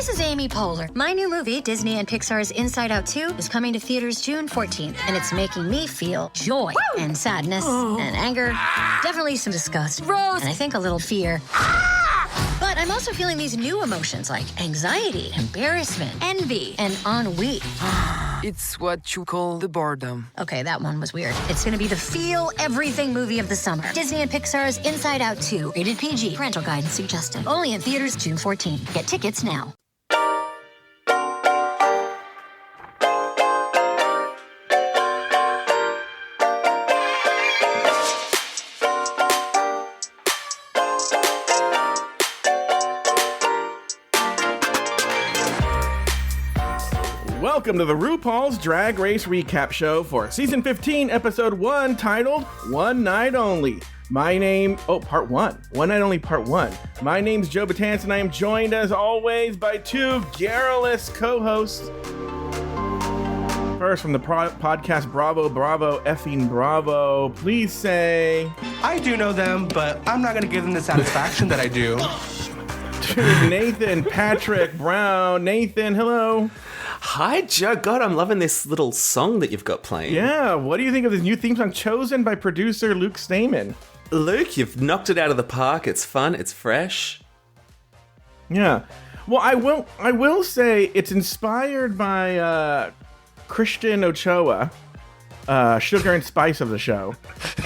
This is Amy Poehler. My new movie, Disney and Pixar's Inside Out 2, is coming to theaters June 14th, and it's making me feel joy and sadness and anger, definitely some disgust, and I think a little fear. But I'm also feeling these new emotions like anxiety, embarrassment, envy, and ennui. It's what you call the boredom. Okay, that one was weird. It's gonna be the feel everything movie of the summer. Disney and Pixar's Inside Out 2, rated PG, parental guidance suggested. Only in theaters June 14th. Get tickets now. Welcome to the RuPaul's Drag Race Recap Show for Season 15, Episode 1, titled One Night Only. Part 1. One Night Only, Part 1. My name's Joe Betance, and I am joined, as always, by two garrulous co-hosts. First, from the podcast Bravo, effing Bravo, please say... I do know them, but I'm not going to give them the satisfaction that I do. To Nathan Patrick Brown. Nathan, hello. Hi, Joe. God, I'm loving this little song that you've got playing. Yeah, what do you think of this new theme song chosen by producer Luke Stamen? Luke, you've knocked it out of the park. It's fun. It's fresh. Yeah. Well, I will say it's inspired by Christian Ochoa, Sugar and Spice of the show.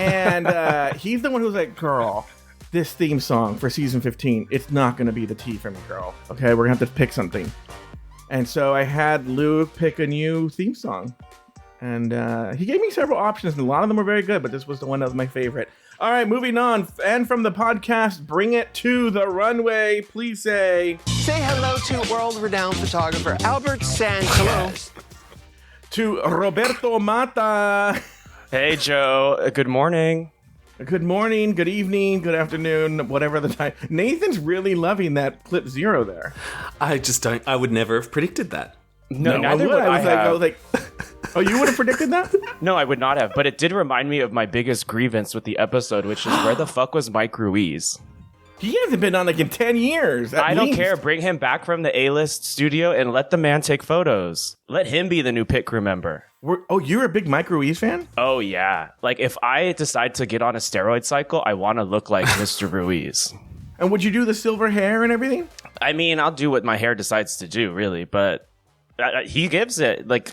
And he's the one who's like, girl, this theme song for season 15, it's not going to be the T for me, girl. Okay, we're going to have to pick something. And so I had Luke pick a new theme song. And he gave me several options, and a lot of them were very good, but this was the one that was my favorite. All right, moving on. And from the podcast, Bring It to the Runway, please say... Say hello to world-renowned photographer Albert Sanchez. To Roberto Mata. Hey, Joe. Good morning. Good morning, good evening, good afternoon, whatever the time. Nathan's really loving that clip 0 there. I would never have predicted that. No, neither would I was like, oh, you would have predicted that? No, I would not have, but it did remind me of my biggest grievance with the episode, which is where the fuck was Mike Ruiz? He hasn't been on like in 10 years. I don't care. Bring him back from the A-list studio and let the man take photos. Let him be the new pit crew member. You're a big Mike Ruiz fan? Oh, yeah. Like, if I decide to get on a steroid cycle, I want to look like Mr. Ruiz. And would you do the silver hair and everything? I mean, I'll do what my hair decides to do, really, but he gives it. Like,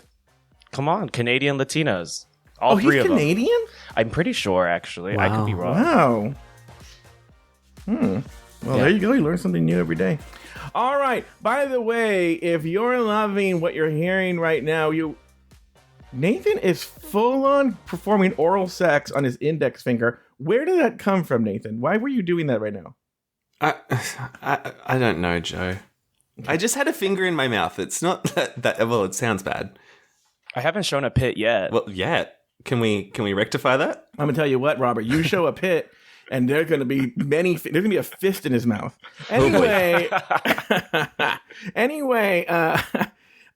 come on, Canadian Latinos. All three of them. Oh, he's Canadian? I'm pretty sure, actually. Wow. I could be wrong. Wow. Well, yeah. There you go. You learn something new every day. All right. By the way, if you're loving what you're hearing right now, Nathan is full on performing oral sex on his index finger. Where did that come from, Nathan? Why were you doing that right now? I don't know, Joe. I just had a finger in my mouth. It's not that well, it sounds bad. I haven't shown a pit yet. Well, yet. Can we rectify that? I'm going to tell you what, Robert. You show a pit, and there's going to be there's going to be a fist in his mouth. Anyway,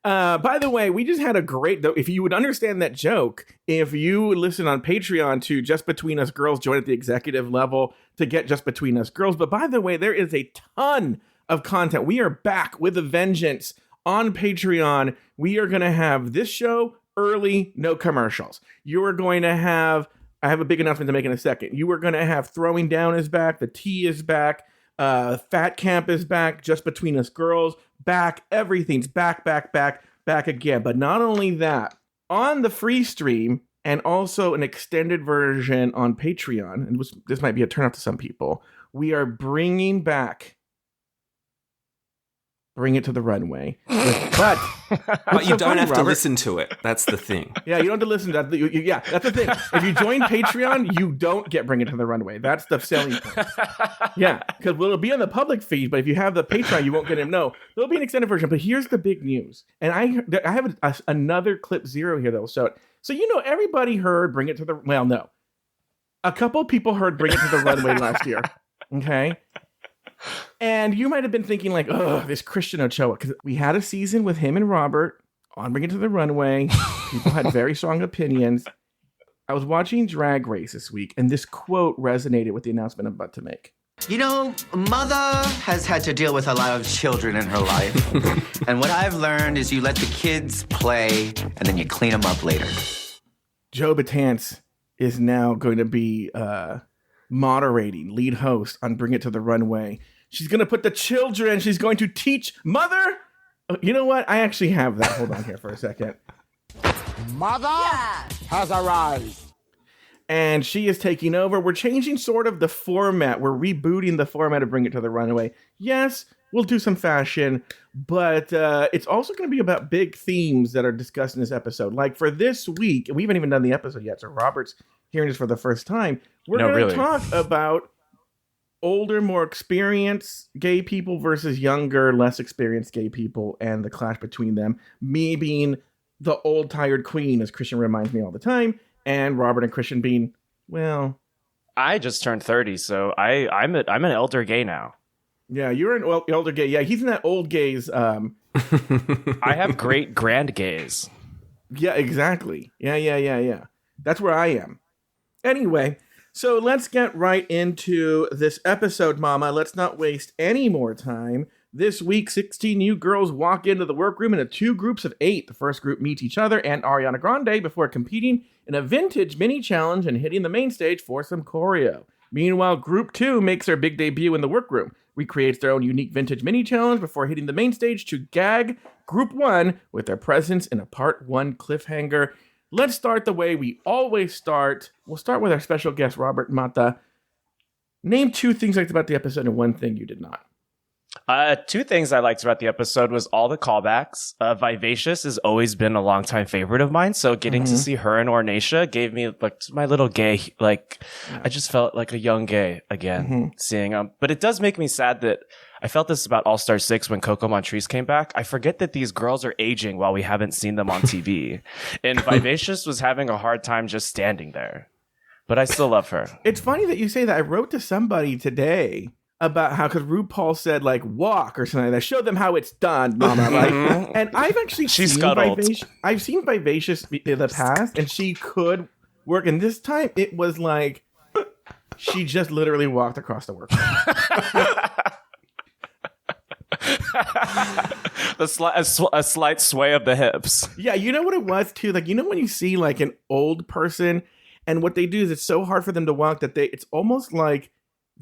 by the way, we just had a great, though, if you would understand that joke, if you listen on Patreon to Just Between Us Girls, join at the executive level to get Just Between Us Girls. But by the way, there is a ton of content. We are back with a vengeance on Patreon. We are going to have this show early, no commercials. You are going to have, I have a big announcement to make in a second. You are going to have Throwing Down is back. The Tea is back. Fat Camp is back. Just Between Us Girls back. Everything's back again. But not only that, on the free stream and also an extended version on Patreon, and this might be a turnoff to some people, we are bringing back Bring It to the Runway. But you don't have to listen to it. That's the thing. Yeah, you don't have to listen to that. Yeah, that's the thing. If you join Patreon, you don't get Bring It to the Runway. That's the selling point. Yeah, because it'll be on the public feed, but if you have the Patreon, you won't get it. No, there'll be an extended version. But here's the big news. And I have another clip 0 here that will show it. So, everybody heard Bring It to the... Well, no. A couple people heard Bring It to the Runway last year. Okay? And you might have been thinking like, oh, this Christian Ochoa, because we had a season with him and Robert on Bring It to the Runway. People had very strong opinions. I was watching Drag Race this week, and this quote resonated with the announcement I'm about to make. You know, Mother has had to deal with a lot of children in her life. And what I've learned is you let the kids play and then you clean them up later. Joe Betance is now going to be moderating, lead host on Bring It to the Runway. She's going to put the children, she's going to teach Mother. Oh, you know what? I actually have that. Hold on here for a second. Mother has arrived. And she is taking over. We're changing sort of the format. We're rebooting the format of Bring It to the Runway. Yes, we'll do some fashion, but it's also going to be about big themes that are discussed in this episode. Like for this week, we haven't even done the episode yet, so Robert's hearing this for the first time. We're going to talk about older, more experienced gay people versus younger, less experienced gay people and the clash between them. Me being the old, tired queen, as Christian reminds me all the time. And Robert and Christian being, well, I just turned 30, so I'm an elder gay now. Yeah, you're an elder gay. Yeah, he's in that old gays. I have great grand gays. Yeah, exactly. Yeah. That's where I am. Anyway, so let's get right into this episode, Mama. Let's not waste any more time. This week, 16 new girls walk into the workroom in 2 groups of 8. The first group meets each other and Ariana Grande before competing in a vintage mini challenge and hitting the main stage for some choreo. Meanwhile, Group 2 makes their big debut in the workroom, recreates their own unique vintage mini challenge before hitting the main stage to gag Group 1 with their presence in a Part 1 cliffhanger. Let's start the way we always start. We'll start with our special guest, Robert Mata. Name 2 things you liked about the episode and 1 thing you did not. 2 things I liked about the episode was all the callbacks. Vivacious has always been a longtime favorite of mine, so getting to see her and Ornacia gave me like my little gay, I just felt like a young gay again seeing them. But it does make me sad that I felt this about All Star 6 when Coco Montrese came back. I forget that these girls are aging while we haven't seen them on TV. And Vivacious was having a hard time just standing there. But I still love her. It's funny that you say that. I wrote to somebody today about how, because RuPaul said walk or something like that. Show them how it's done, Mama. And I've actually seen Vivacious. I've seen Vivacious in the past, and she could work. And this time, it was like she just literally walked across the work. A slight sway of the hips. Yeah, you know what it was too. When you see an old person, and what they do is it's so hard for them to walk that it's almost like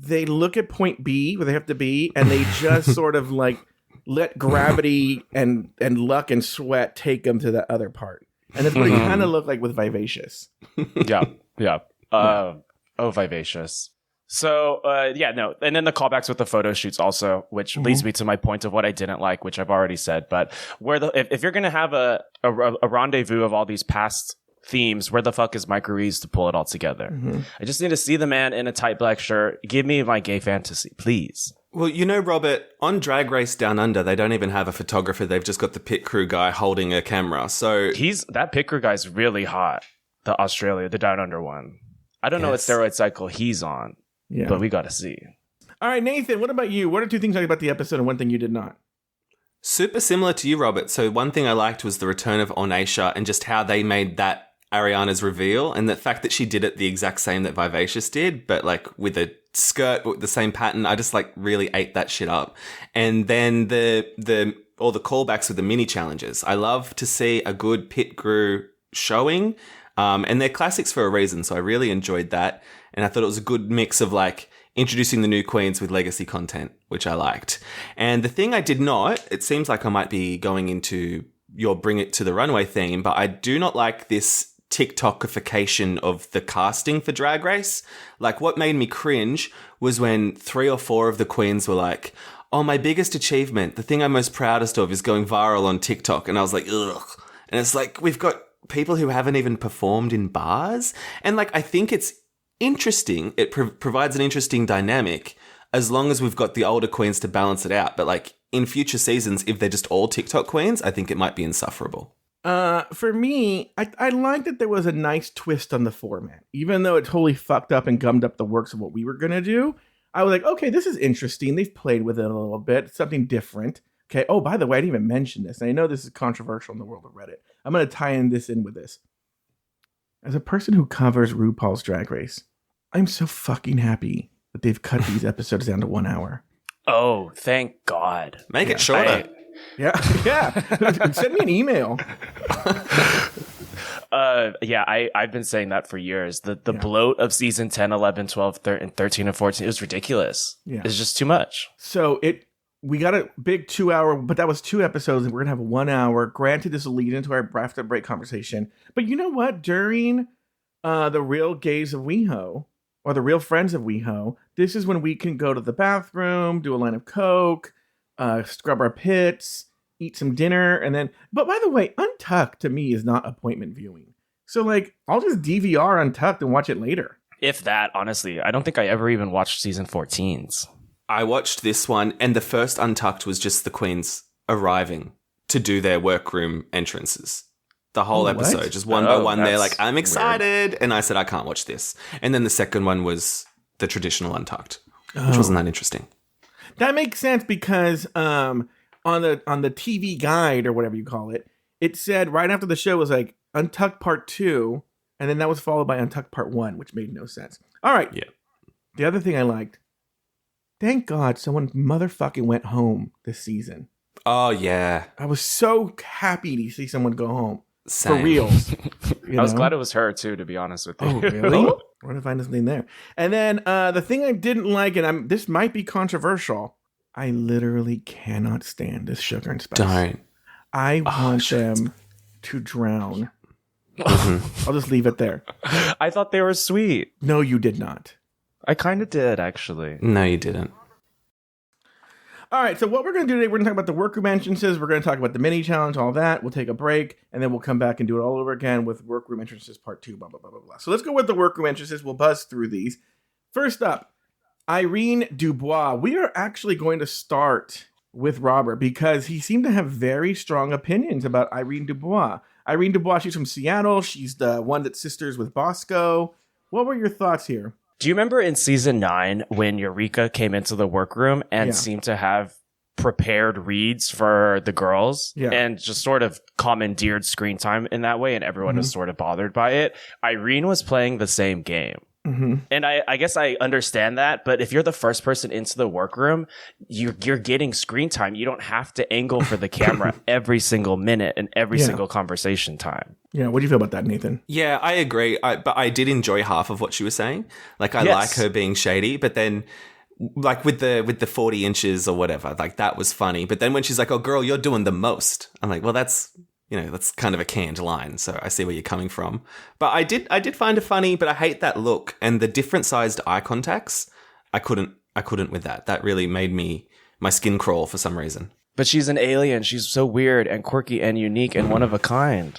they look at point B where they have to be, and they just sort of let gravity and luck and sweat take them to that other part. And that's what it kind of looked like with Vivacious. Yeah. Vivacious. So, and then the callbacks with the photo shoots also, which leads me to my point of what I didn't like, which I've already said. But if you're going to have a rendezvous of all these past themes, where the fuck is Mike Ruiz to pull it all together? I just need to see the man in a tight black shirt. Give me my gay fantasy, please. Well, Robert, on Drag Race Down Under, they don't even have a photographer. They've just got the pit crew guy holding a camera. So that pit crew guy's really hot. The Down Under one. I don't know what steroid cycle he's on, but we got to see. All right, Nathan, what about you? What are 2 things you liked about the episode and 1 thing you did not? Super similar to you, Robert. So one thing I liked was the return of Ornacia and just how they made that Ariana's reveal, and the fact that she did it the exact same that Vivacious did, but with a skirt with the same pattern. I just really ate that shit up. And then all the callbacks with the mini challenges. I love to see a good pit crew showing, and they're classics for a reason. So I really enjoyed that, and I thought it was a good mix of introducing the new queens with legacy content, which I liked. And the thing I did not, it seems like I might be going into your Bring It to the Runway theme, but I do not like this TikTokification of the casting for Drag Race. What made me cringe was when 3 or 4 of the queens were like, oh, my biggest achievement, the thing I'm most proudest of is going viral on TikTok. And I was like, ugh. And it's we've got people who haven't even performed in bars. And I think it's interesting. It provides an interesting dynamic as long as we've got the older queens to balance it out. But in future seasons, if they're just all TikTok queens, I think it might be insufferable. For me, I like that there was a nice twist on the format. Even though it totally fucked up and gummed up the works of what we were going to do, I was like, okay, this is interesting. They've played with it a little bit. It's something different. Okay. Oh, by the way, I didn't even mention this. And I know this is controversial in the world of Reddit. I'm going to tie this in with this. As a person who covers RuPaul's Drag Race, I'm so fucking happy that they've cut these episodes down to 1 hour. Oh, thank God. Make it shorter. Yeah. Send me an email. I've been saying that for years. The bloat of season 10, 11, 12, 13, and 14, it was ridiculous. Yeah. It's just too much. So we got a big 2 hour, but that was 2 episodes, and we're gonna have 1 hour. Granted, this will lead into our after break conversation. But you know what? During the Real Gays of WeHo, or the Real Friends of WeHo, this is when we can go to the bathroom, do a line of coke, scrub our pits, eat some dinner, and then. But by the way, Untucked to me is not appointment viewing. So like, I'll just DVR Untucked and watch it later. If that, honestly, I don't think I ever even watched season 14's. I watched this one, and the first Untucked was just the queens arriving to do their workroom entrances. The whole episode, just one by one, they're like, I'm excited. Weird. And I said, I can't watch this. And then the second one was the traditional Untucked, which wasn't that interesting. That makes sense because on the TV guide or whatever you call it, it said right after the show was like Untucked Part 2, and then that was followed by Untucked Part 1, which made no sense. All right. Yeah. The other thing I liked, thank God someone motherfucking went home this season. Oh, yeah. I was so happy to see someone go home. Same. For reals. I was glad it was her, too, to be honest with you. Oh, really? We're going to find something there. And then the thing I didn't like, and this might be controversial, I literally cannot stand this Sugar and Spice. Don't. I want them to drown. I'll just leave it there. I thought they were sweet. No, you did not. I kind of did, actually. No, you didn't. All right, so what we're going to do today, we're going to talk about the workroom entrances. We're going to talk about the mini challenge, all that. We'll take a break, and then we'll come back and do it all over again with workroom entrances part 2, blah, blah, blah, blah, blah. So let's go with the workroom entrances. We'll buzz through these. First up, Irene Dubois. We are actually going to start with Robert because he seemed to have very strong opinions about Irene Dubois. Irene Dubois, she's from Seattle. She's the one that's sisters with Bosco. What were your thoughts here? Do you remember in season 9 when Eureka came into the workroom and seemed to have prepared reads for the girls and just sort of commandeered screen time in that way, and everyone was sort of bothered by it? Irene was playing the same game. And I guess I understand that, but if you're the first person into the workroom, you're getting screen time. You don't have to angle for the camera every single minute and every single conversation time. Yeah, what do you feel about that, Nathan? Yeah, I agree. But I did enjoy half of what she was saying. Like, I like her being shady, but then, like with the 40 inches or whatever, like that was funny. But then when she's like, "Oh, girl, you're doing the most," I'm like, well, that's kind of a canned line. So I see where you're coming from. But I did find it funny, but I hate that look and the different sized eye contacts. I couldn't with that. That really made my skin crawl for some reason. But she's an alien. She's so weird and quirky and unique and one of a kind.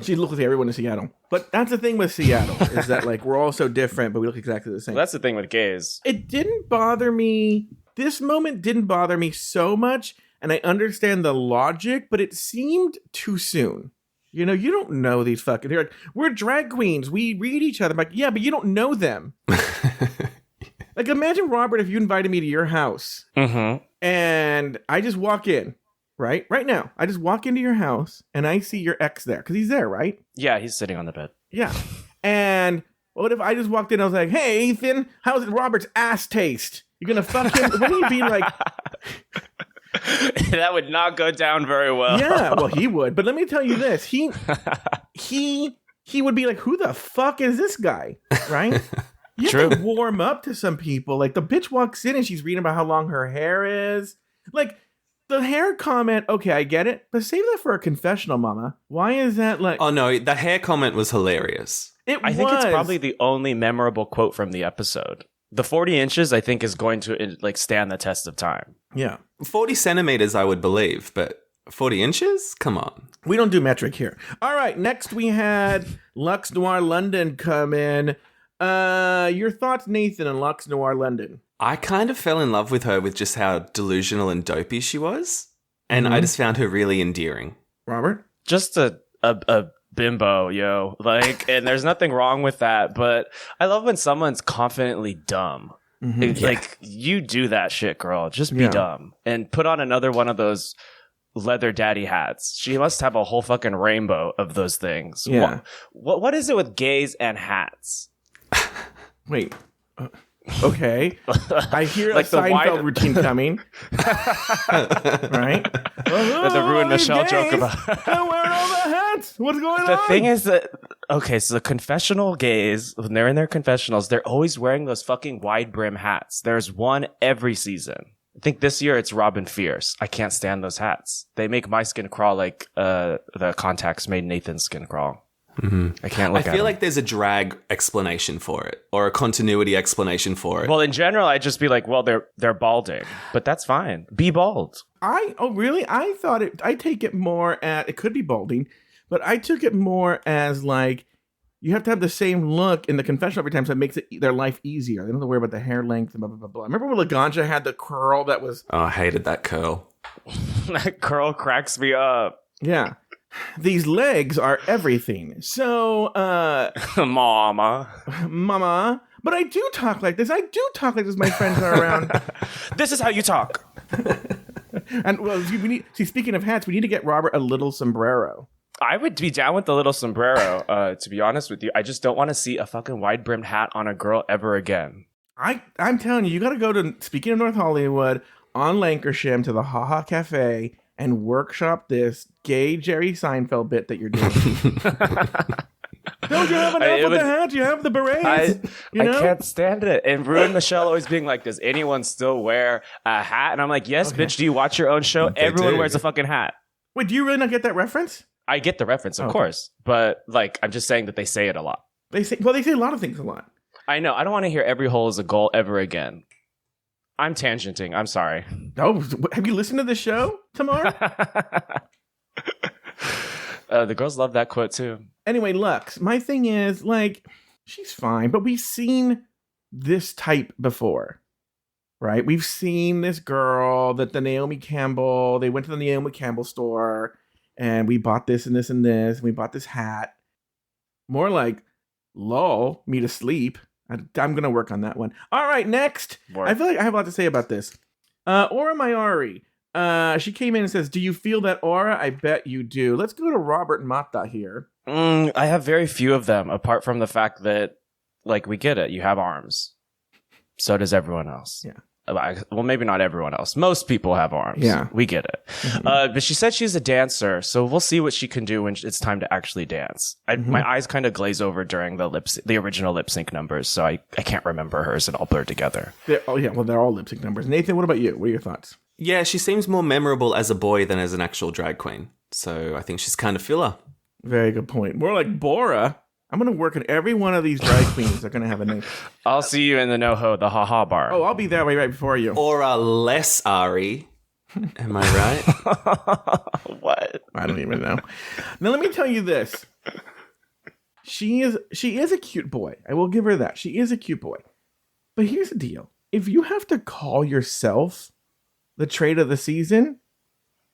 She looks like everyone in Seattle. But that's the thing with Seattle, is that like we're all so different, but we look exactly the same. Well, that's the thing with gays. It didn't bother me. This moment didn't bother me so much, and I understand the logic, but it seemed too soon. You know, you don't know these fucking... They're like, we're drag queens. We read each other. I'm like, yeah, but you don't know them. Like, imagine, Robert, if you invited me to your house, and I just walk in. Right now, I just walk into your house and I see your ex there because he's there, right? Yeah, he's sitting on the bed. Yeah. And what if I just walked in and I was like, "Hey, Ethan, how's Robert's ass taste? You gonna fuck him?" Wouldn't he be like... That would not go down very well. Yeah, well, he would. But let me tell you this. He would be like, "Who the fuck is this guy?" Right? You have to warm up to some people. Like, the bitch walks in and she's reading about how long her hair is. Like... The hair comment, okay, I get it, but save that for a confessional, mama. Why is that like... Oh, no, that hair comment was hilarious. I think it's probably the only memorable quote from the episode. The 40 inches, I think, is going to like stand the test of time. Yeah. 40 centimeters, I would believe, but 40 inches? Come on. We don't do metric here. All right, next we had Lux Noir London come in. Your thoughts, Nathan, on Lux Noir London? I kind of fell in love with her with just how delusional and dopey she was. And I just found her really endearing. Robert? Just a bimbo, yo. Like, and there's nothing wrong with that. But I love when someone's confidently dumb. Like, you do that shit, girl. Just be dumb. And put on another one of those leather daddy hats. She must have a whole fucking rainbow of those things. Yeah. What is it with gays and hats? Wait. Okay. I hear Like a the Seinfeld wide- routine coming. Right? The ruined Michelle joke about. I'm wearing all the hats. What's going The on? thing is that okay, so the confessional gays, when they're in their confessionals, they're always wearing those fucking wide brim hats. There's one every season. I think this year it's Robin Fierce. I can't stand those hats. They make my skin crawl like the contacts made Nathan's skin crawl. I can't look at I feel them. like there's a drag explanation for it, or a continuity explanation for it. Well, in general, I'd just be like, well, they're balding, but that's fine. Be bald. Really? I thought I take it more at, it could be balding, but I took it more as like, you have to have the same look in the confessional every time, so it makes their life easier. They don't have to worry about the hair length and blah, blah, blah, blah. Remember when Laganja had the curl that was... Oh, I hated that curl. That curl cracks me up. Yeah. These legs are everything. So, Mama. but I do talk like this. My friends are around. This is how you talk. And well, speaking of hats, we need to get Robert a little sombrero. I would be down with the little sombrero, to be honest with you. I just don't want to see a fucking wide-brimmed hat on a girl ever again. I'm telling you, you got to go to, speaking of North Hollywood, on Lancashire to the Ha Ha Cafe and workshop this gay Jerry Seinfeld bit that you're doing. Don't you have enough with the hat? You have the berets. I know? can't stand it. And Ruin Michelle always being like, does anyone still wear a hat? And I'm like, yes, bitch, do you watch your own show? Everyone wears a fucking hat. Wait, do you really not get that reference? I get the reference, of course. But like, I'm just saying that they say it a lot. They say a lot of things a lot. I know. I don't want to hear every hole is a goal ever again. I'm tangenting. I'm sorry. Oh, have you listened to the show, Tamar? The girls love that quote too. Anyway, Lux, my thing is, like, she's fine, but we've seen this type before, right? We've seen this girl that they went to the Naomi Campbell store, and we bought this and this and this, and we bought this hat. More like, lull me to sleep. I'm going to work on that one. All right, next. I feel like I have a lot to say about this. Aura Mayari. She came in and says, do you feel that aura? I bet you do. Let's go to Robert Mata here. I have very few of them, apart from the fact that, like, we get it. You have arms. So does everyone else. Yeah. Well, maybe not everyone else. Most people have arms. Yeah. We get it. But she said she's a dancer, so we'll see what she can do when it's time to actually dance. My eyes kind of glaze over during the original lip sync numbers, so I can't remember hers and all blurred together. They're all lip sync numbers. Nathan, what about you? What are your thoughts? Yeah, she seems more memorable as a boy than as an actual drag queen. So I think she's kind of filler. Very good point. More like Bora. I'm going to work in every one of these drag queens. They're going to have a name. I'll see you in the NoHo, the haha bar. Oh, I'll be that way right before you. Or a less Ari. Am I right? What? I don't even know. Now, let me tell you this. She is a cute boy. I will give her that. She is a cute boy. But here's the deal. If you have to call yourself the trade of the season,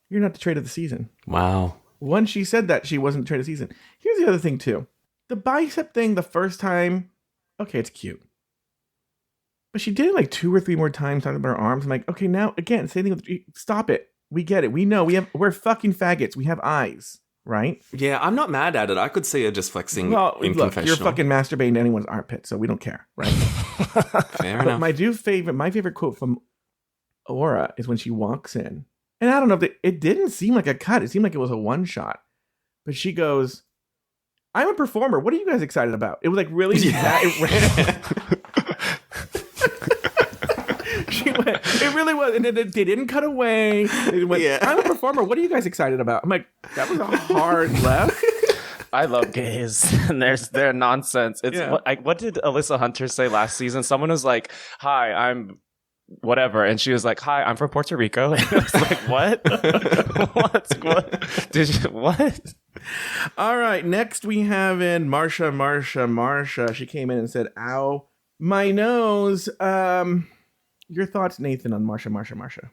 you're not the trade of the season. Wow. Once she said that, she wasn't the trade of the season. Here's the other thing, too. The bicep thing the first time, okay, it's cute. But she did it like 2 or 3 more times talking about her arms. I'm like, okay, now, again, same thing with, stop it. We get it. We know. We're fucking faggots. We have eyes, right? Yeah, I'm not mad at it. I could see her just flexing in Look, confessional. you're fucking masturbating to anyone's armpit, so we don't care, right? Fair enough. My favorite quote from Aura is when she walks in. And I don't know if it didn't seem like a cut. It seemed like it was a one shot. But she goes, I'm a performer. What are you guys excited about? It was like really it really was. And they didn't cut away. It went, I'm a performer. What are you guys excited about? I'm like, that was a hard left. I love gays and their nonsense. It's what did Alyssa Hunter say last season? Someone was like, hi, I'm whatever. And she was like, hi, I'm from Puerto Rico. And I was like, what? What? What? All right. Next we have in Marsha. She came in and said, ow, my nose. Your thoughts, Nathan, on Marsha?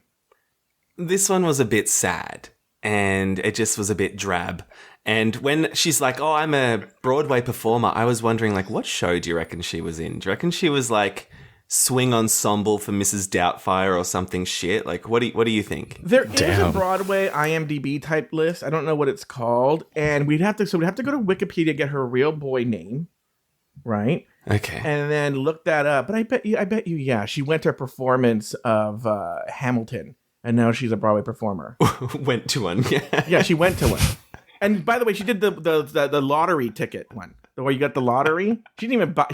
This one was a bit sad and it just was a bit drab. And when she's like, oh, I'm a Broadway performer, I was wondering, like, what show do you reckon she was in? Do you reckon she was like swing ensemble for Mrs. Doubtfire or something shit? Like, what do you think? There is a Broadway IMDb type list. I don't know what it's called. And we'd have to go to Wikipedia, get her real boy name. right? Okay. And then look that up. But I bet you, yeah, she went to a performance of Hamilton, and now she's a Broadway performer. Went to one, yeah. Yeah, she went to one. And by the way, she did the lottery ticket one, the way you got the lottery. She didn't even buy.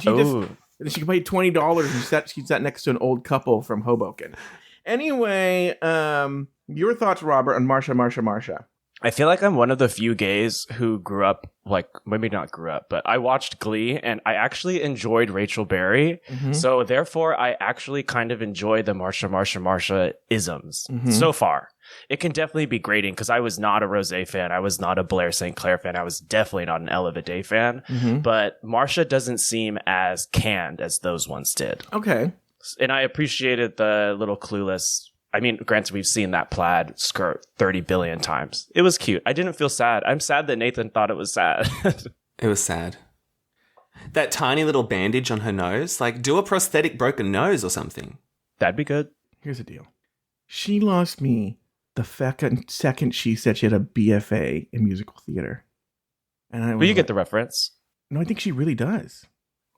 She paid $20 and she sat next to an old couple from Hoboken. Anyway, your thoughts, Robert, on Marsha. I feel like I'm one of the few gays who grew up, like, maybe not grew up, but I watched Glee and I actually enjoyed Rachel Berry. Mm-hmm. So therefore, I actually kind of enjoy the Marsha isms so far. It can definitely be grating because I was not a Rosé fan. I was not a Blair St. Clair fan. I was definitely not an Ella Day fan. Mm-hmm. But Marsha doesn't seem as canned as those ones did. Okay. And I appreciated the little clueless. I mean, granted, we've seen that plaid skirt 30 billion times. It was cute. I didn't feel sad. I'm sad that Nathan thought it was sad. It was sad. That tiny little bandage on her nose, like do a prosthetic broken nose or something. That'd be good. Here's the deal. She lost me the second she said she had a BFA in musical theater. And But you get the reference. No, I think she really does.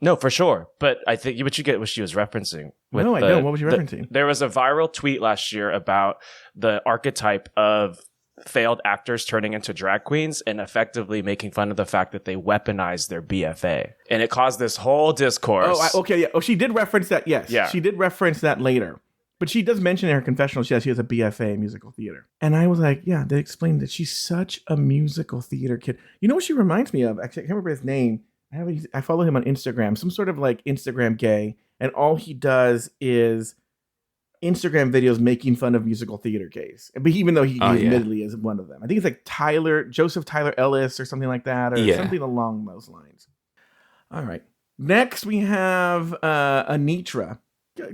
No, for sure. But I think you get what she was referencing. No, I don't. What was she referencing? There was a viral tweet last year about the archetype of failed actors turning into drag queens and effectively making fun of the fact that they weaponized their BFA. And it caused this whole discourse. Oh, okay, yeah. Oh, she did reference that, yes. Yeah. She did reference that later. But she does mention in her confessional she has a BFA in musical theater. And I was like, yeah, they explained that she's such a musical theater kid. You know what she reminds me of? Actually, I can't remember his name. I follow him on Instagram, some sort of like Instagram gay, and all he does is Instagram videos making fun of musical theater gays. But even though he admittedly is one of them, I think it's like Joseph Tyler Ellis or something like that, or something along those lines. All right. Next we have Anitra.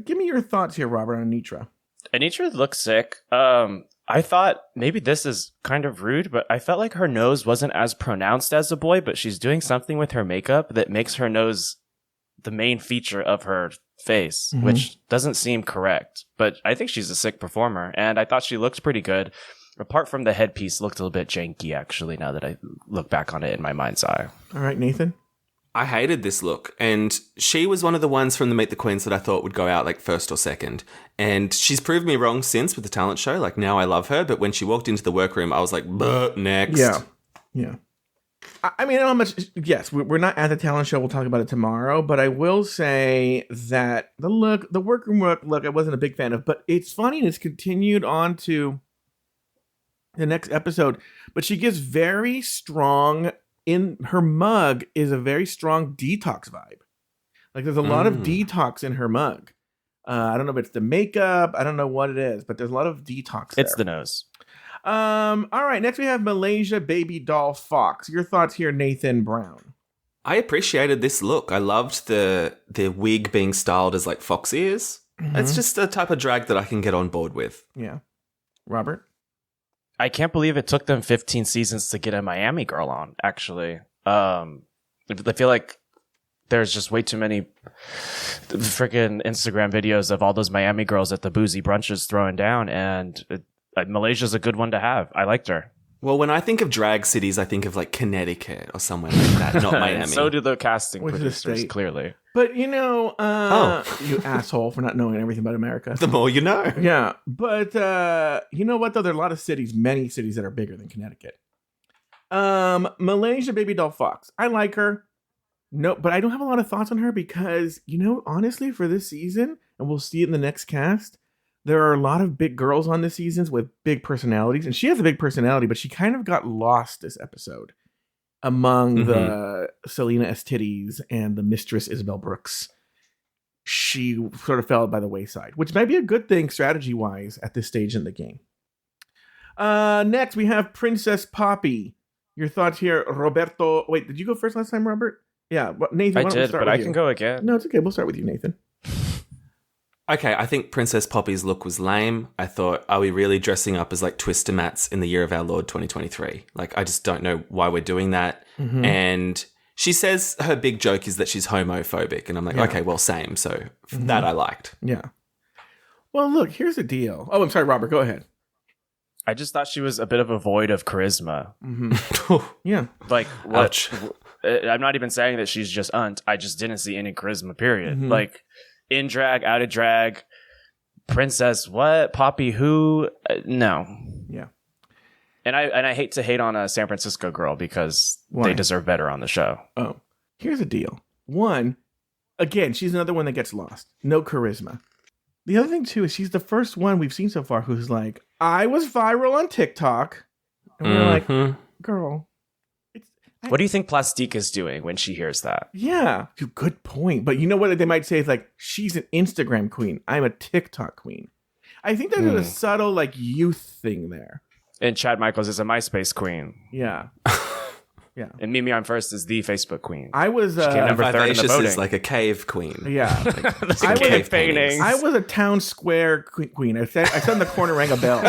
Give me your thoughts here, Robert, on Anitra. Anitra looks sick. I thought maybe this is kind of rude, but I felt like her nose wasn't as pronounced as a boy, but she's doing something with her makeup that makes her nose the main feature of her face, which doesn't seem correct. But I think she's a sick performer, and I thought she looked pretty good. Apart from the headpiece, looked a little bit janky, actually, now that I look back on it in my mind's eye. All right, Nathan? I hated this look, and she was one of the ones from the Meet the Queens that I thought would go out like first or second, and she's proved me wrong since with the talent show. Like now I love her, but when she walked into the workroom, I was like, next. Yeah. I mean, I don't know how much. Yes, we're not at the talent show. We'll talk about it tomorrow, but I will say that the workroom look, I wasn't a big fan of, but it's funny and it's continued on to the next episode, but she gives very strong. In her mug is a very strong detox vibe. Like there's a lot of detox in her mug. I don't know if it's the makeup. I don't know what it is, but there's a lot of detox there. It's the nose. All right. Next we have Malaysia Baby Doll Fox. Your thoughts here, Nathan Brown. I appreciated this look. I loved the wig being styled as like fox ears. It's just a type of drag that I can get on board with. Yeah. Robert? I can't believe it took them 15 seasons to get a Miami girl on, actually. I feel like there's just way too many freaking Instagram videos of all those Miami girls at the boozy brunches throwing down, and Malaysia's a good one to have. I liked her. Well, when I think of drag cities, I think of like Connecticut or somewhere like that, not Miami. So do the casting producers, clearly. But you know, you asshole for not knowing everything about America. The more you know. Yeah, but you know what though? There are a lot of cities, many cities that are bigger than Connecticut. Malaysia Baby Doll Fox. I like her. No, but I don't have a lot of thoughts on her because, you know, honestly, for this season, and we'll see it in the next cast, there are a lot of big girls on this season with big personalities, and she has a big personality, but she kind of got lost this episode among the Selena Estidis and the Mistress Isabel Brooks. She sort of fell by the wayside, which might be a good thing strategy-wise at this stage in the game. Next, we have Princess Poppy. Your thoughts here, Roberto. Wait, did you go first last time, Robert? Yeah, Nathan, I did, but I can go again. No, it's okay. We'll start with you, Nathan. Okay, I think Princess Poppy's look was lame. I thought, are we really dressing up as like Twister Mats in the year of our Lord 2023? Like, I just don't know why we're doing that. And she says her big joke is that she's homophobic. And I'm like, okay, well, same. So that I liked. Yeah. Well, look, here's the deal. Oh, I'm sorry, Robert. Go ahead. I just thought she was a bit of a void of charisma. Yeah. Like, I'm not even saying that she's just unt. I just didn't see any charisma, period. Mhm. Like, in drag, out of drag, princess, what? Poppy, who? No. Yeah. And I hate to hate on a San Francisco girl because Why? they deserve better on the show. Oh, here's the deal. One, again, she's another one that gets lost. No charisma. The other thing, too, is she's the first one we've seen so far who's like, I was viral on TikTok. And we're like, girl. What do you think Plastique is doing when she hears that? Yeah, good point. But you know what they might say is like, she's an Instagram queen. I'm a TikTok queen. I think there's a subtle like youth thing there. And Chad Michaels is a MySpace queen. Yeah. Yeah. And Mimi on First is the Facebook queen. I was She came number 3rd in the Vivacious voting. is like a cave queen. Yeah. That's I a was- cave painting. I was a town square queen. I sat in the corner, rang a bell.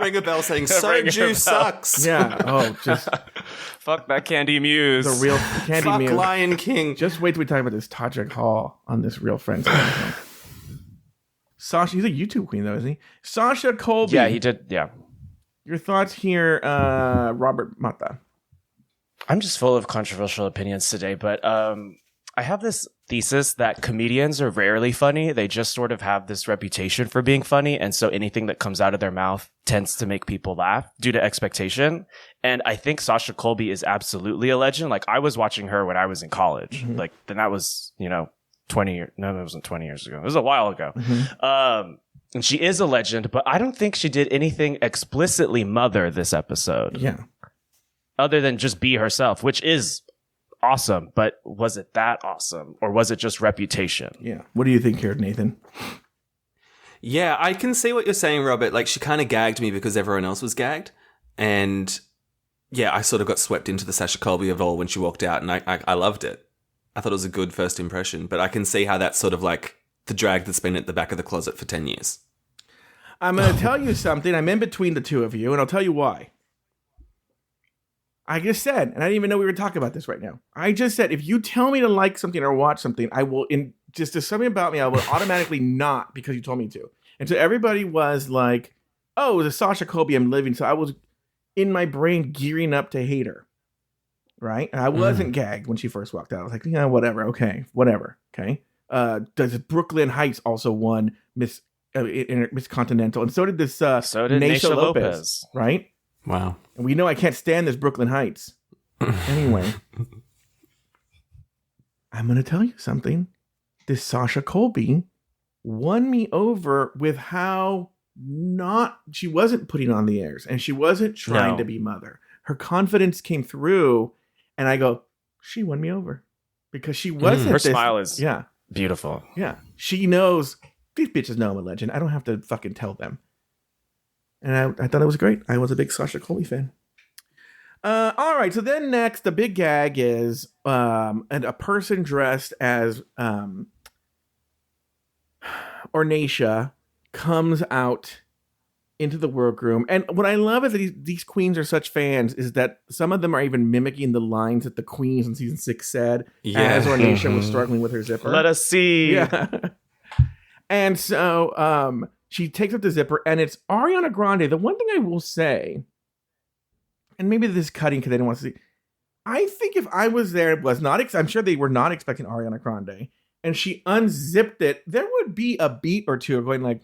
Ring a bell saying, Ring a Soju bell. sucks. Yeah. Oh, just Fuck that Candy Muse. the real Candy Fuck Muse. Lion King. Just wait till we talk about this Todrick Hall on this Real Friends. Sasha, he's a YouTube queen though, isn't he? Sasha Colby. Yeah, he did. Yeah. Your thoughts here, Robert Mata. I'm just full of controversial opinions today, but I have this thesis that comedians are rarely funny. They just sort of have this reputation for being funny. And so anything that comes out of their mouth tends to make people laugh due to expectation. And I think Sasha Colby is absolutely a legend. Like, I was watching her when I was in college. Like, then that was, 20 years. No, that wasn't 20 years ago. It was a while ago. And she is a legend, but I don't think she did anything explicitly mother this episode. Yeah. Other than just be herself, which is awesome. But was it that awesome? Or was it just reputation? Yeah. What do you think here, Nathan? Yeah, I can see what you're saying, Robert. Like, she kind of gagged me because everyone else was gagged. And yeah, I sort of got swept into the Sasha Colby of all when she walked out, and I loved it. I thought it was a good first impression, but I can see how that's sort of like the drag that's been at the back of the closet for 10 years. I'm going to tell you something. I'm in between the two of you, and I'll tell you why. I just said, and I didn't even know we were talking about this right now. I just said, if you tell me to like something or watch something, I will, just there's something about me, I will automatically not because you told me to. And so everybody was like, oh, it was a Sasha Colby I'm living. So I was in my brain gearing up to hate her. Right? And I wasn't gagged when she first walked out. I was like, yeah, whatever. Okay. Whatever. Okay. Does Brooklyn Heights also won Miss Continental? And so did this So did Naysha Lopez. Right? Wow. And we know I can't stand this Brooklyn Heights. Anyway, I'm going to tell you something. This Sasha Colby won me over with how she wasn't putting on the airs and she wasn't trying to be mother. Her confidence came through and I go, she won me over because she wasn't. Her smile is beautiful. Yeah. She knows these bitches know I'm a legend. I don't have to fucking tell them. And I thought it was great. I was a big Sasha Colby fan. All right. So then next, the big gag is and a person dressed as Ornacia comes out into the workroom. And what I love is that these queens are such fans is that some of them are even mimicking the lines that the queens in season 6 said as Ornacia was struggling with her zipper. Let us see. Yeah. And so she takes up the zipper, and it's Ariana Grande. The one thing I will say, and maybe this is cutting because they don't want to see, I think if I was there, I'm sure they were not expecting Ariana Grande, and she unzipped it, there would be a beat or two going like,